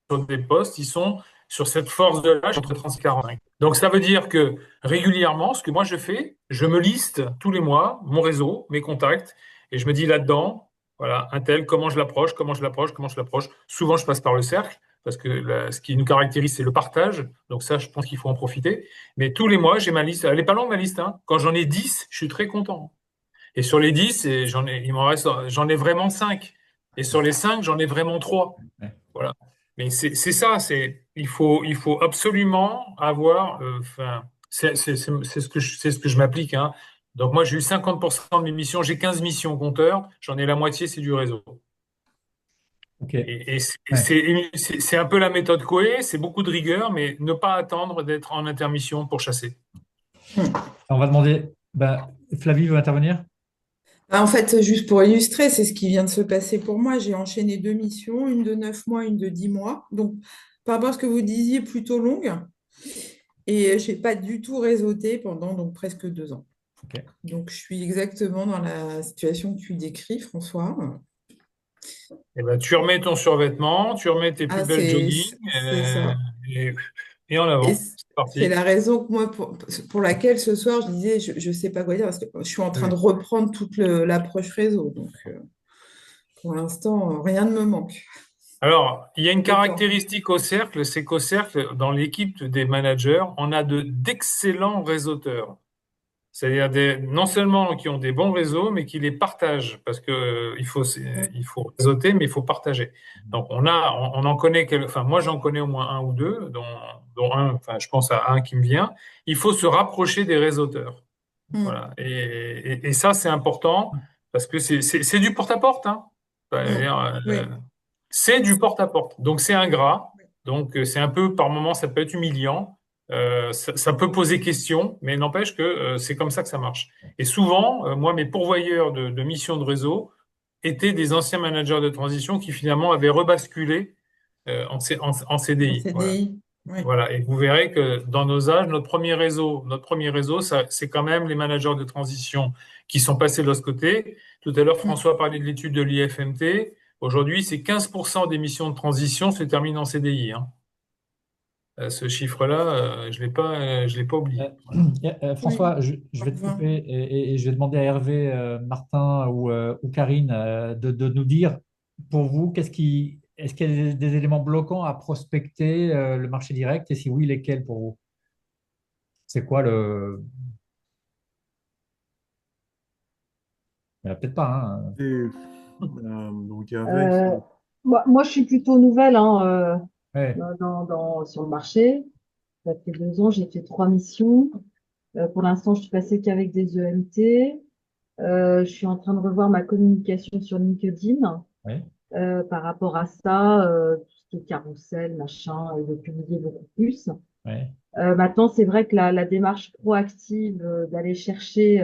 sur des postes, ils sont sur cette force de l'âge entre 30 et 45. Donc ça veut dire que régulièrement, ce que moi je fais, je me liste tous les mois mon réseau, mes contacts, et je me dis là-dedans, voilà, un tel, comment je l'approche, comment je l'approche, comment je l'approche. Souvent, je passe par le cercle, parce que ce qui nous caractérise, c'est le partage. Donc ça, je pense qu'il faut en profiter. Mais tous les mois, j'ai ma liste. Elle n'est pas longue, ma liste, hein. Quand j'en ai 10, je suis très content. Et sur les 10, j'en ai vraiment 5. Et sur les 5, j'en ai vraiment 3. Voilà. Mais c'est ça, il faut absolument avoir, enfin, c'est ce que je m'applique, hein. Donc moi, j'ai eu 50% de mes missions, j'ai 15 missions compteurs, j'en ai la moitié, c'est du réseau.
Ok.
Et c'est un peu la méthode Coué, c'est beaucoup de rigueur, mais ne pas attendre d'être en intermission pour chasser.
On va demander, bah, Flavie veut intervenir?
En fait, juste pour illustrer, c'est ce qui vient de se passer pour moi. J'ai enchaîné 2 missions, une de 9 mois, une de 10 mois. Donc, par rapport à ce que vous disiez, plutôt longue. Et je n'ai pas du tout réseauté pendant donc presque 2 ans.
Ok.
Donc, je suis exactement dans la situation que tu décris, François.
Eh ben, tu remets ton survêtement, tu remets tes plus
Ah,
belles jogging
c'est ça.
et, et en
Et
avant. C'est
c'est
parti.
la raison que moi, pour laquelle ce soir, je disais, je ne sais pas quoi dire, parce que je suis en train de
Oui.
reprendre toute l'approche réseau. Donc, pour l'instant, rien ne me manque.
Alors, il y a une
Le temps.
caractéristique au cercle, c'est qu'au cercle, dans l'équipe des managers, on a d'excellents réseauteurs. C'est-à-dire non seulement qui ont des bons réseaux, mais qui les partagent, parce que il faut réseauter, mais il faut partager. Donc on en connaît enfin moi j'en connais au moins un ou deux, dont un, enfin je pense à un qui me vient. Il faut se rapprocher des réseauteurs,
Mm,
voilà. Et ça c'est important parce que c'est du porte-à-porte, hein.
mm. Oui.
C'est du porte-à-porte. Donc c'est ingrat. Donc c'est un peu, par moment, ça peut être humiliant. Ça peut poser question, mais n'empêche que c'est comme ça que ça marche. Et souvent, moi, mes pourvoyeurs de missions de réseau étaient des anciens managers de transition qui finalement avaient rebasculé en
En
CDI. Voilà.
CDI. Oui.
Voilà. Et vous verrez que dans nos âges, notre premier réseau, c'est quand même les managers de transition qui sont passés de l'autre côté. Tout à l'heure,
Mm.
François parlait de l'étude de l'IFMT. Aujourd'hui, c'est 15% des missions de transition se terminent en CDI, hein. Ce chiffre-là, je l'ai pas oublié.
Oui.
François, je vais te
20.
couper et je vais demander à Hervé, Martin ou Karine de nous dire, pour vous, est-ce qu'il y a des éléments bloquants à prospecter le marché direct et si oui, lesquels pour vous? C'est quoi le... Il n'y en a peut-être pas, hein.
Donc, Hervé,
Euh, moi, je suis plutôt nouvelle hein,
Ouais,
sur le marché. Ça fait 2 ans, j'ai fait 3 missions. Pour l'instant, je suis passée qu'avec des EMT. Je suis en train de revoir ma communication sur LinkedIn
ouais,
par rapport à ça, tout ce qui est carrousel, machin, et de publier beaucoup plus.
ouais.
Maintenant, c'est vrai que la démarche proactive d'aller chercher,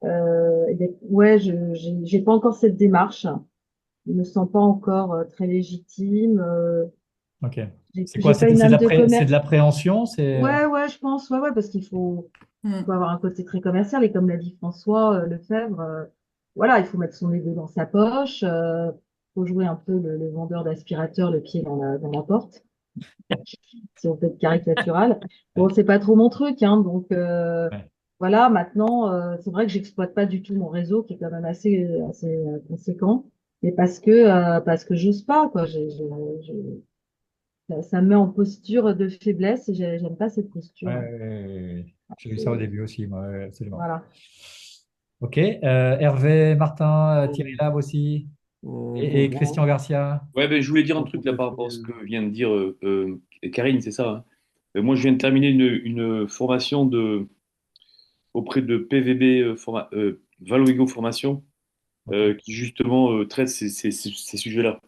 ouais, j'ai pas encore cette démarche. Je me sens pas encore très légitime.
Ok. C'est quoi?
J'ai pas une âme de
C'est
commerce.
de l'appréhension?
Ouais, je pense, ouais, parce faut
Mm.
avoir un côté très commercial et comme l'a dit François Lefebvre, voilà, il faut mettre son ego dans sa poche, faut jouer un peu le vendeur d'aspirateur, le pied dans la porte, si on peut être caricatural. Bon,
Ouais,
c'est pas trop mon truc, hein, donc
ouais.
voilà. Maintenant, c'est vrai que j'exploite pas du tout mon réseau qui est quand même assez conséquent, mais parce que j'ose pas, quoi. Ça me met en posture de faiblesse et j'aime pas cette
Ouais,
posture.
ouais, ouais, ouais. J'ai vu ça au
C'est-
début aussi, moi, ouais, absolument.
Voilà.
Ok. Hervé, Martin, Thierry
on,
Lab aussi
on-
et Christian Garcia.
Ouais, ben, je voulais dire un
on
truc là
pourrait
par rapport à ce
faire-
que vient de dire Karine, c'est ça, hein. Moi, je viens de terminer une formation auprès de PVB Valoego Formation
Ok.
qui justement traite ces sujets-là.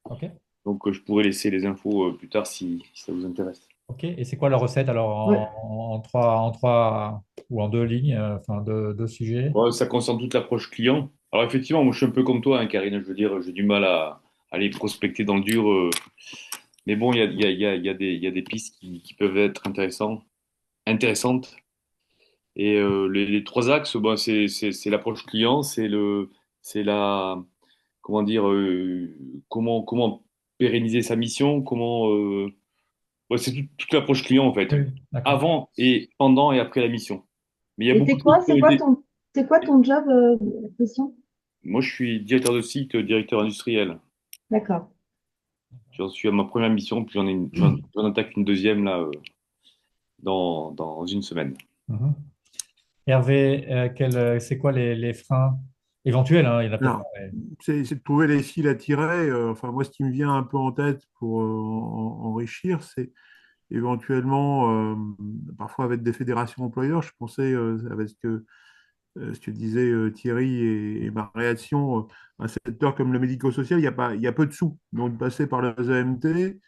Ok.
Donc, je pourrais laisser les infos plus tard si ça vous intéresse.
Ok. Et c'est quoi la recette alors
Ouais.
en trois ou en deux lignes, enfin deux sujets?
Ouais, ça concerne toute l'approche client. Alors, effectivement, moi, je suis un peu comme toi, hein, Karine. Je veux dire, j'ai du mal à aller prospecter dans le dur. Mais bon, il y a des pistes qui peuvent être intéressantes. Et les trois axes, bon, c'est l'approche client, c'est la, comment dire, comment pérenniser sa mission, ouais, c'est toute l'approche client en fait,
Oui, d'accord.
avant et pendant et après la mission. Mais il y a beaucoup de choses qui ont été.
C'est quoi ton job, Christian?
Moi, je suis directeur de site, directeur industriel.
D'accord.
J'en suis à ma première mission, puis j'en attaque une deuxième là dans une semaine.
Mhm. Hervé, c'est quoi les freins éventuels, hein, il n'y en a peut-être pas.
Alors, c'est de trouver les fils à tirer. Enfin, moi, ce qui me vient un peu en tête pour enrichir, c'est éventuellement, parfois avec des fédérations employeurs. Je pensais, avec ce que disait Thierry et ma réaction, un secteur comme le médico-social, il y a peu de sous. Donc, passer par les EMT,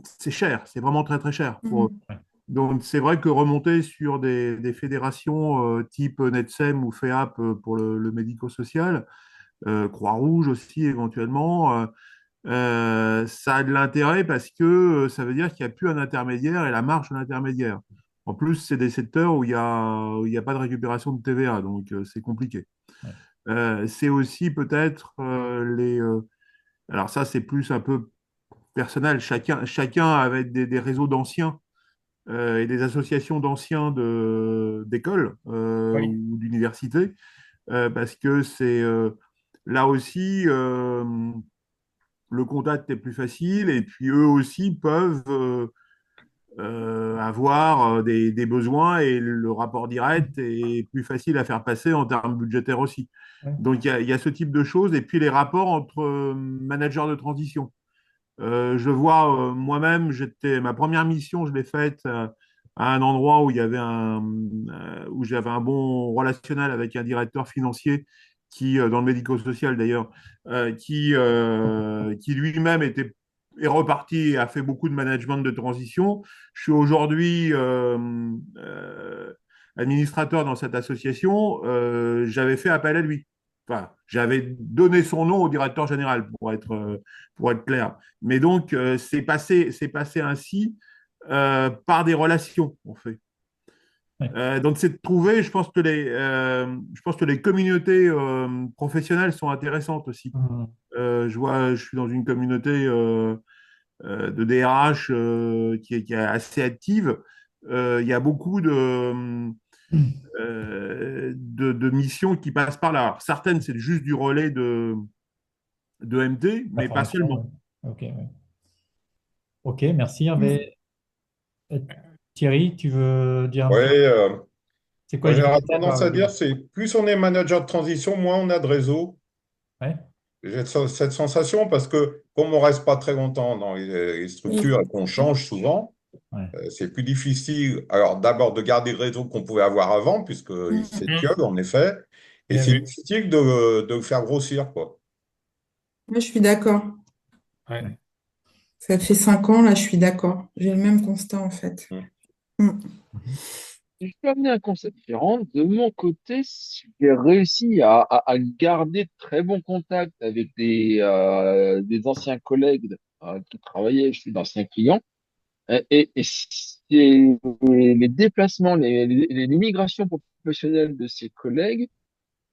c'est cher. C'est vraiment très, très cher pour eux.
Mm.
Donc, c'est vrai que remonter sur des fédérations type NETSEM ou FEAP pour le médico-social, Croix-Rouge aussi éventuellement, ça a de l'intérêt parce que ça veut dire qu'il n'y a plus un intermédiaire et la marge de l'intermédiaire. En plus, c'est des secteurs où il y a pas de récupération de TVA, donc c'est compliqué. C'est aussi peut-être alors ça, c'est plus un peu personnel. Chacun avec des réseaux d'anciens et des associations d'anciens d'écoles
Oui.
ou d'universités, parce que c'est là aussi le contact est plus facile et puis eux aussi peuvent avoir des besoins et le rapport direct est plus facile à faire passer en termes budgétaires aussi.
Ouais.
Donc il y a ce type de choses et puis les rapports entre managers de transition. Je vois moi-même, ma première mission, je l'ai faite à un endroit où où j'avais un bon relationnel avec un directeur financier dans le médico-social d'ailleurs, qui lui-même est reparti et a fait beaucoup de management de transition. Je suis aujourd'hui administrateur dans cette association. J'avais fait appel à lui. Enfin, j'avais donné son nom au directeur général pour être clair. Mais donc, c'est passé ainsi par des relations, en fait. Donc, c'est de trouver, je pense que les communautés professionnelles sont intéressantes aussi. Je suis dans une communauté de DRH qui est assez active. Il y a beaucoup de missions qui passent par là. Alors, certaines, c'est juste du relais de MT,
La
mais pas
formation,
seulement.
ok, ouais. Ok, merci
Mm.
Hervé. Euh, Thierry, tu veux dire un
Oui,
petit c'est quoi
moi
les
j'aurais
difficultés
tendance à dire, c'est plus on est manager de transition, moins on a de réseau.
Ouais.
J'ai cette sensation parce que comme on reste pas très longtemps dans les structures et qu'on change souvent,
Ouais.
c'est plus difficile, alors d'abord de garder le réseau qu'on pouvait avoir avant, puisqu'il s'étiole en effet, et
Bien
c'est
vu.
difficile de le faire grossir, quoi.
Moi, je suis d'accord.
Ouais.
Ça fait 5 ans, là, je suis d'accord. J'ai le même constat, en fait.
Mm.
Mm.
Si je peux amener un concept différent, de mon côté, j'ai réussi à garder de très bons contacts avec des anciens collègues qui travaillaient chez d'anciens clients. Et c'est les déplacements, les migrations professionnelles de ces collègues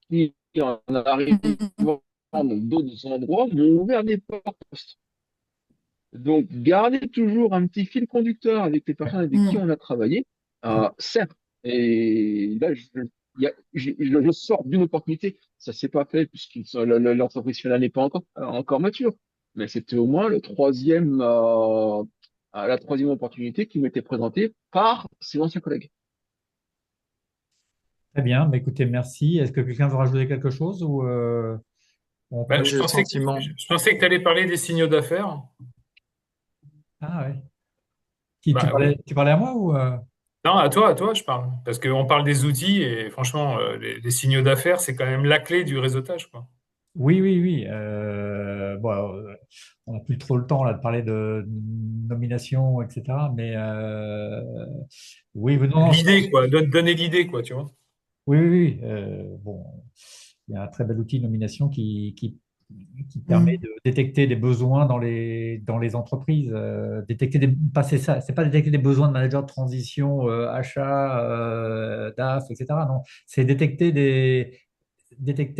qui, en arrivant dans d'autres endroits, m'ont ouvert des portes. Donc, garder toujours un petit fil conducteur avec les personnes avec qui
Mm.
on a travaillé, certes. Et là, je sors d'une opportunité. Ça s'est pas fait puisque l'entreprise finale n'est pas encore mature. Mais c'était au moins la troisième opportunité qui m'était présentée par ses anciens collègues.
Très bien. Bah, écoutez, merci. Est-ce que quelqu'un veut rajouter quelque chose ou on
Bah,
peut...
J'ai le sentiment.
je pensais que tu allais parler des signaux d'affaires.
Ah ouais.
Bah oui.
Tu parlais à moi ou
Non, à toi, je parle. Parce qu'on parle des outils et franchement, les signaux d'affaires, c'est quand même la clé du réseautage, quoi.
Oui, oui, oui. Bon, on n'a plus trop le temps là de parler de nomination, etc. Mais oui, non, non,
L'idée, quoi. Donner l'idée, quoi, tu vois.
oui, oui, oui. Bon, il y a un très bel outil de nomination qui permet
Mm.
de détecter des besoins dans les entreprises. Détecter pas, c'est pas détecter des besoins de managers de transition, achat, DAF, etc. Non, c'est détecter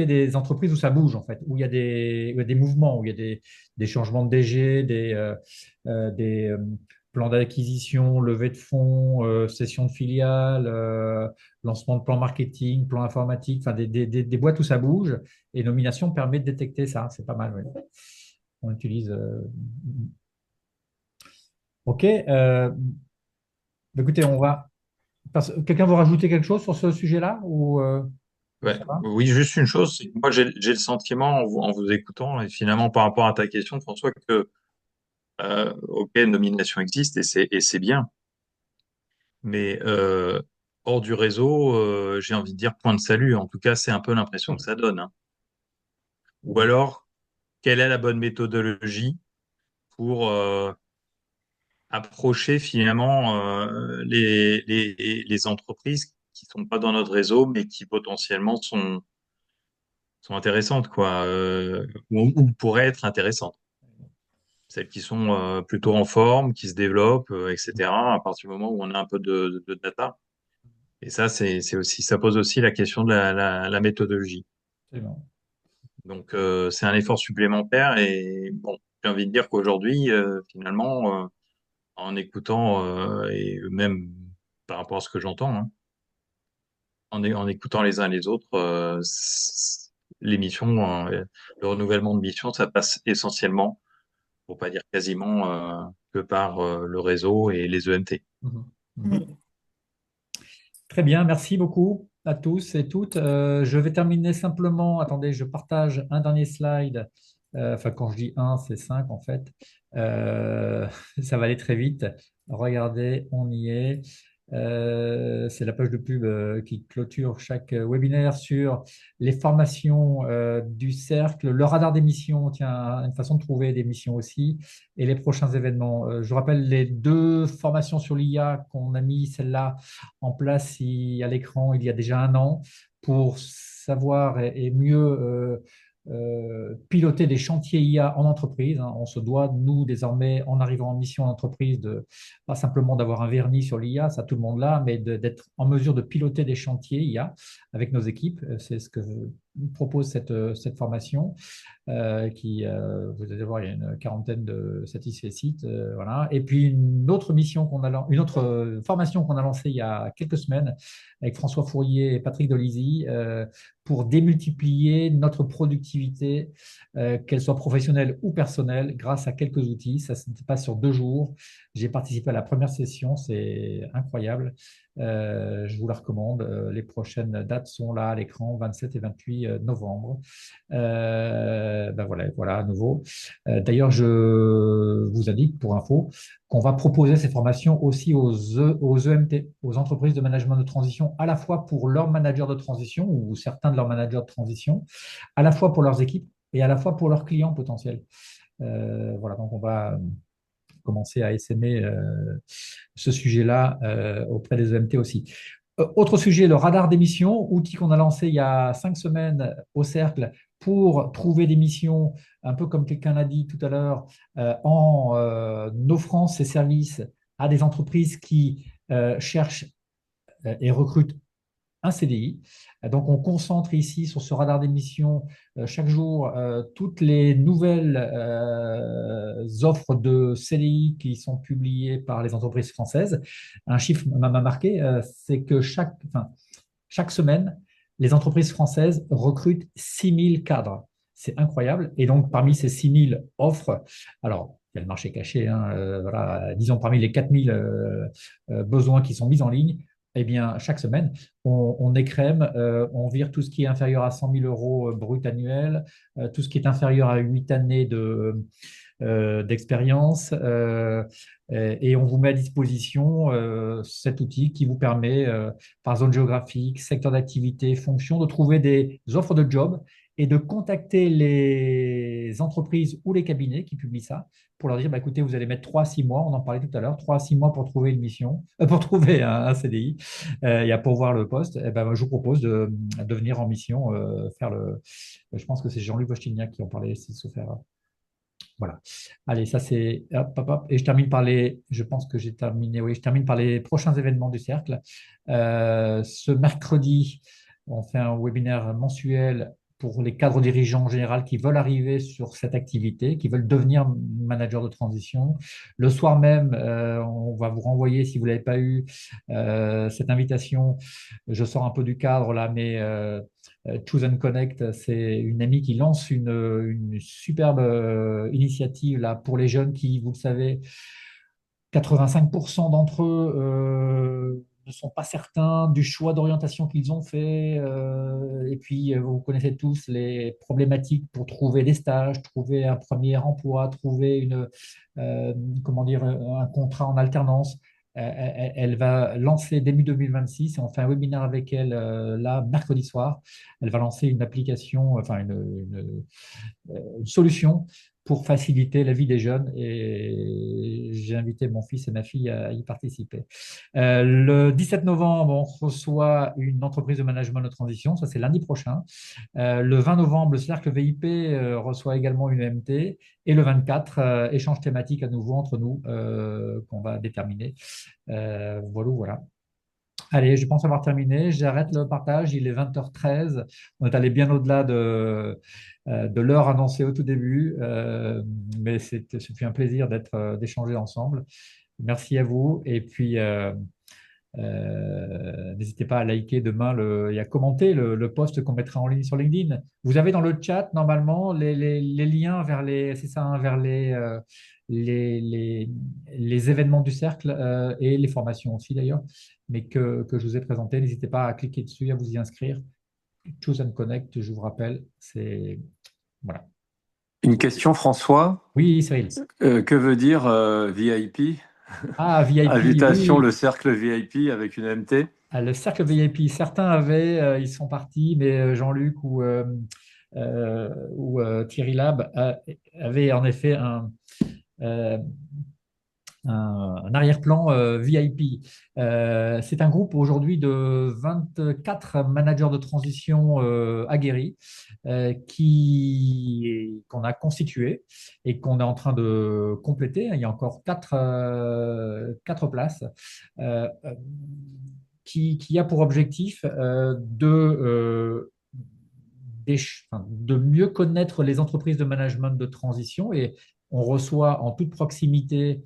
des entreprises où ça bouge, en fait, où il y a des mouvements, où il y a des changements de DG, des plans d'acquisition, levée de fonds, cession de filiales, lancement de plan marketing, plan informatique, enfin des boîtes où ça bouge. Et nomination permet de détecter ça. C'est pas mal, oui. On utilise. OK. Écoutez, on va. Quelqu'un veut rajouter quelque chose sur ce sujet-là ou
Ouais.
ça va?
Oui, juste une chose, c'est que moi j'ai le sentiment en vous écoutant, et finalement par rapport à ta question, François, que ok, nomination existe et c'est bien, mais hors du réseau, j'ai envie de dire point de salut. En tout cas, c'est un peu l'impression que ça donne, hein. Ou alors, quelle est la bonne méthodologie pour approcher finalement les entreprises qui sont pas dans notre réseau, mais qui potentiellement sont intéressantes, quoi, ou pourraient être intéressantes. Celles qui sont plutôt en forme, qui se développent, etc. À partir du moment où on a un peu de data. Et ça, c'est aussi, ça pose aussi la question de la méthodologie.
Absolument.
Donc, c'est un effort supplémentaire. Et bon, j'ai envie de dire qu'aujourd'hui, finalement, en écoutant et même par rapport à ce que j'entends, hein, en écoutant les uns les autres, les missions, le renouvellement de missions, ça passe essentiellement, pour pas dire quasiment, que par le réseau et les EMT.
Mhm. Mhm. Très bien, merci beaucoup à tous et toutes. Je vais terminer simplement, attendez, je partage un dernier slide. Enfin, quand je dis un, c'est cinq en fait. Euh, Ça va aller très vite. Regardez, on y est. C'est la page de pub qui clôture chaque webinaire sur les formations du cercle, le radar des missions, tiens, une façon de trouver des missions aussi, et les prochains événements. Je rappelle les deux formations sur l'IA qu'on a mis, celle-là en place à l'écran il y a déjà un an pour savoir et mieux piloter des chantiers IA en entreprise, hein. On se doit, nous, désormais, en arrivant en mission en entreprise, pas simplement d'avoir un vernis sur l'IA, ça tout le monde l'a, mais d'être en mesure de piloter des chantiers IA avec nos équipes. C'est ce que propose cette formation qui, vous allez voir, il y a une quarantaine de satisfaits sites. Voilà. Et puis une autre une autre formation qu'on a lancée il y a quelques semaines avec François Fourier et Patrick Dolisi pour démultiplier notre productivité, qu'elle soit professionnelle ou personnelle, grâce à quelques outils. Ça se passe sur 2 jours. J'ai participé à la première session, c'est incroyable. Je vous la recommande. Les prochaines dates sont là à l'écran, 27 et 28 novembre. Ben voilà à nouveau. D'ailleurs, je vous indique pour info qu'on va proposer ces formations aussi aux EMT, aux entreprises de management de transition, à la fois pour leurs managers de transition ou certains de leurs managers de transition, à la fois pour leurs équipes et à la fois pour leurs clients potentiels. Voilà, donc on va commencer à essaimer ce sujet-là auprès des EMT aussi. Autre sujet, le radar d'émissions, outil qu'on a lancé il y a 5 semaines au Cercle pour trouver des missions, un peu comme quelqu'un l'a dit tout à l'heure, en offrant ses services à des entreprises qui cherchent et recrutent un CDI. Donc, on concentre ici sur ce radar d'émissions chaque jour toutes les nouvelles offres de CDI qui sont publiées par les entreprises françaises. Un chiffre m'a marqué, c'est que chaque semaine, les entreprises françaises recrutent 6000 cadres. C'est incroyable. Et donc, parmi ces 6000 offres, alors, il y a le marché caché, hein, voilà, disons parmi les 4000 besoins qui sont mis en ligne, eh bien, chaque semaine, on écrème, on vire tout ce qui est inférieur à 100 000 euros brut annuel, tout ce qui est inférieur à 8 années d'expérience, et on vous met à disposition cet outil qui vous permet, par zone géographique, secteur d'activité, fonction, de trouver des offres de job et de contacter les entreprises ou les cabinets qui publient ça pour leur dire, bah, écoutez, vous allez mettre 3 à 6 mois, on en parlait tout à l'heure, 3 à 6 mois pour trouver une mission, pour trouver un CDI et à pourvoir le poste. Et ben, je vous propose de venir en mission faire je pense que c'est Jean-Luc Vostignac qui en parlait, c'est de se faire. Voilà. Allez, ça c'est. Hop, hop, hop. Et je termine je pense que j'ai terminé. Oui, je termine par les prochains événements du cercle. Ce mercredi, on fait un webinaire mensuel pour les cadres dirigeants en général qui veulent arriver sur cette activité, qui veulent devenir manager de transition. Le soir même, on va vous renvoyer, si vous ne l'avez pas eu, cette invitation. Je sors un peu du cadre là, mais Choose and Connect, c'est une amie qui lance une superbe initiative là, pour les jeunes qui, vous le savez, 85% d'entre eux ne sont pas certains du choix d'orientation qu'ils ont fait. Et puis, vous connaissez tous les problématiques pour trouver des stages, trouver un premier emploi, trouver comment dire, un contrat en alternance. Elle va lancer début 2026, et on fait un webinaire avec elle là, mercredi soir. Elle va lancer une application, enfin une solution pour faciliter la vie des jeunes et j'ai invité mon fils et ma fille à y participer. Le 17 novembre, on reçoit une entreprise de management de transition, ça c'est lundi prochain. Le 20 novembre, le Cercle VIP reçoit également une EMT et le 24, échange thématique à nouveau entre nous qu'on va déterminer. Voilà. Allez, je pense avoir terminé. J'arrête le partage. Il est 20h13. On est allé bien au-delà de l'heure annoncée au tout début. Mais ce fut un plaisir d'échanger ensemble. Merci à vous. Et puis, n'hésitez pas à liker demain et à commenter le post qu'on mettra en ligne sur LinkedIn. Vous avez dans le chat, normalement, les liens vers c'est ça, hein, vers les événements du cercle et les formations aussi d'ailleurs, mais que je vous ai présenté. N'hésitez pas à cliquer dessus, à vous y inscrire. Choose and Connect, je vous rappelle, c'est... Voilà.
Une question, François.
Oui, Cyril.
Que veut dire VIP?
Ah, VIP,
Invitation,
oui.
le cercle VIP avec une MT.
Ah, le cercle VIP, certains avaient, ils sont partis, mais Jean-Luc ou Thierry Lab avaient en effet euh, un arrière-plan VIP. C'est un groupe aujourd'hui de 24 managers de transition aguerris qu'on a constitué et qu'on est en train de compléter. Il y a encore quatre places qui a pour objectif de mieux connaître les entreprises de management de transition et on reçoit en toute proximité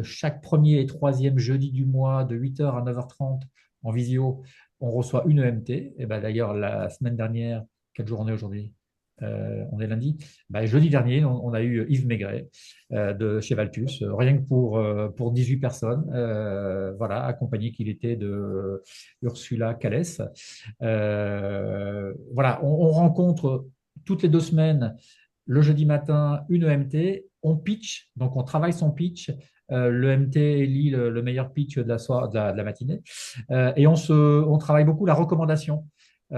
chaque premier et troisième jeudi du mois de 8h à 9h30 en visio, on reçoit une EMT. Et ben, d'ailleurs, la semaine dernière, quelle jour on est aujourd'hui? On est lundi. Ben, jeudi dernier, on a eu Yves Maigret de chez Valtus, rien que pour 18 personnes, voilà, accompagné qu'il était de Ursula Calès. Voilà, on rencontre toutes les 2 semaines le jeudi matin une EMT, on pitch, donc on travaille son pitch. Le MT élit le meilleur pitch de la matinée et on travaille beaucoup la recommandation. On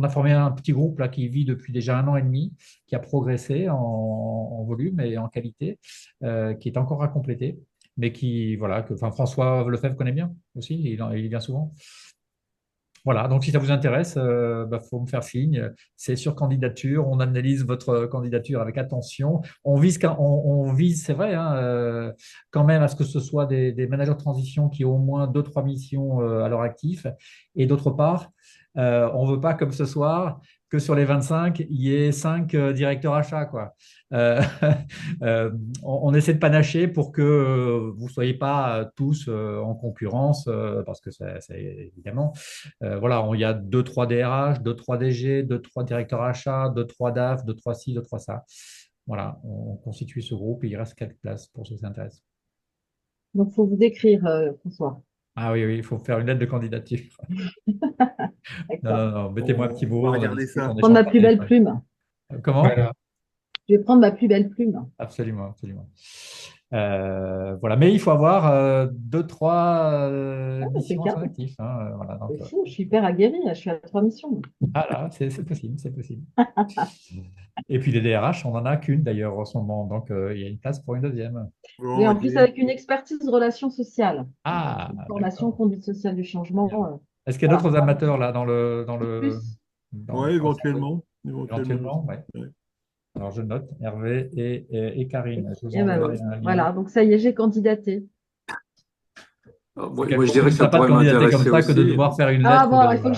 a formé un petit groupe là, qui vit depuis déjà 1 an et demi, qui a progressé en volume et en qualité, qui est encore à compléter, mais François Lefebvre connaît bien aussi, il vient souvent. Voilà, donc si ça vous intéresse, faut me faire signe. C'est sur candidature, on analyse votre candidature avec attention. On vise, c'est vrai, hein, quand même à ce que ce soit des managers de transition qui ont au moins 2-3 missions à leur actif. Et d'autre part, on ne veut pas, comme ce soir, que sur les 25, il y ait 5 directeurs achats, quoi. On essaie de panacher pour que vous ne soyez pas tous en concurrence, parce que évidemment, voilà, il y a 2-3 DRH, 2-3 DG, 2-3 directeurs achats, 2-3 DAF, 2-3 ci, 2-3 ça. Voilà, on constitue ce groupe et il reste 4 places pour ceux qui s'intéressent.
Donc, il faut vous décrire, François.
Ah oui, il faut faire une lettre de candidature. Non, mettez-moi un petit mot.
On va regarder ça.
Je vais prendre ma plus belle plume.
Comment?
Voilà.
Je vais prendre ma plus belle plume.
Absolument. Voilà, mais il faut avoir 2-3 missions à son actif. Hein, voilà, donc,
C'est fou, je suis hyper aguerrie, je suis à 3 missions.
Ah là, c'est possible. Et puis les DRH, on n'en a qu'une d'ailleurs en ce moment, donc il y a une place pour une deuxième.
Et en plus, avec une expertise relations sociales.
Ah,
une formation conduite sociale du changement.
Est-ce qu'il y a d'autres amateurs là dans le
Oui, éventuellement.
Éventuellement, ouais. Alors je note Hervé et Karine. Je vous
Et
enverrai un lien.
voilà, donc ça y est, j'ai candidaté.
Moi, je dirais que ça pourrait m'intéresser
comme ça que de
aussi.
devoir faire une lettre.
Ah bon, il faut que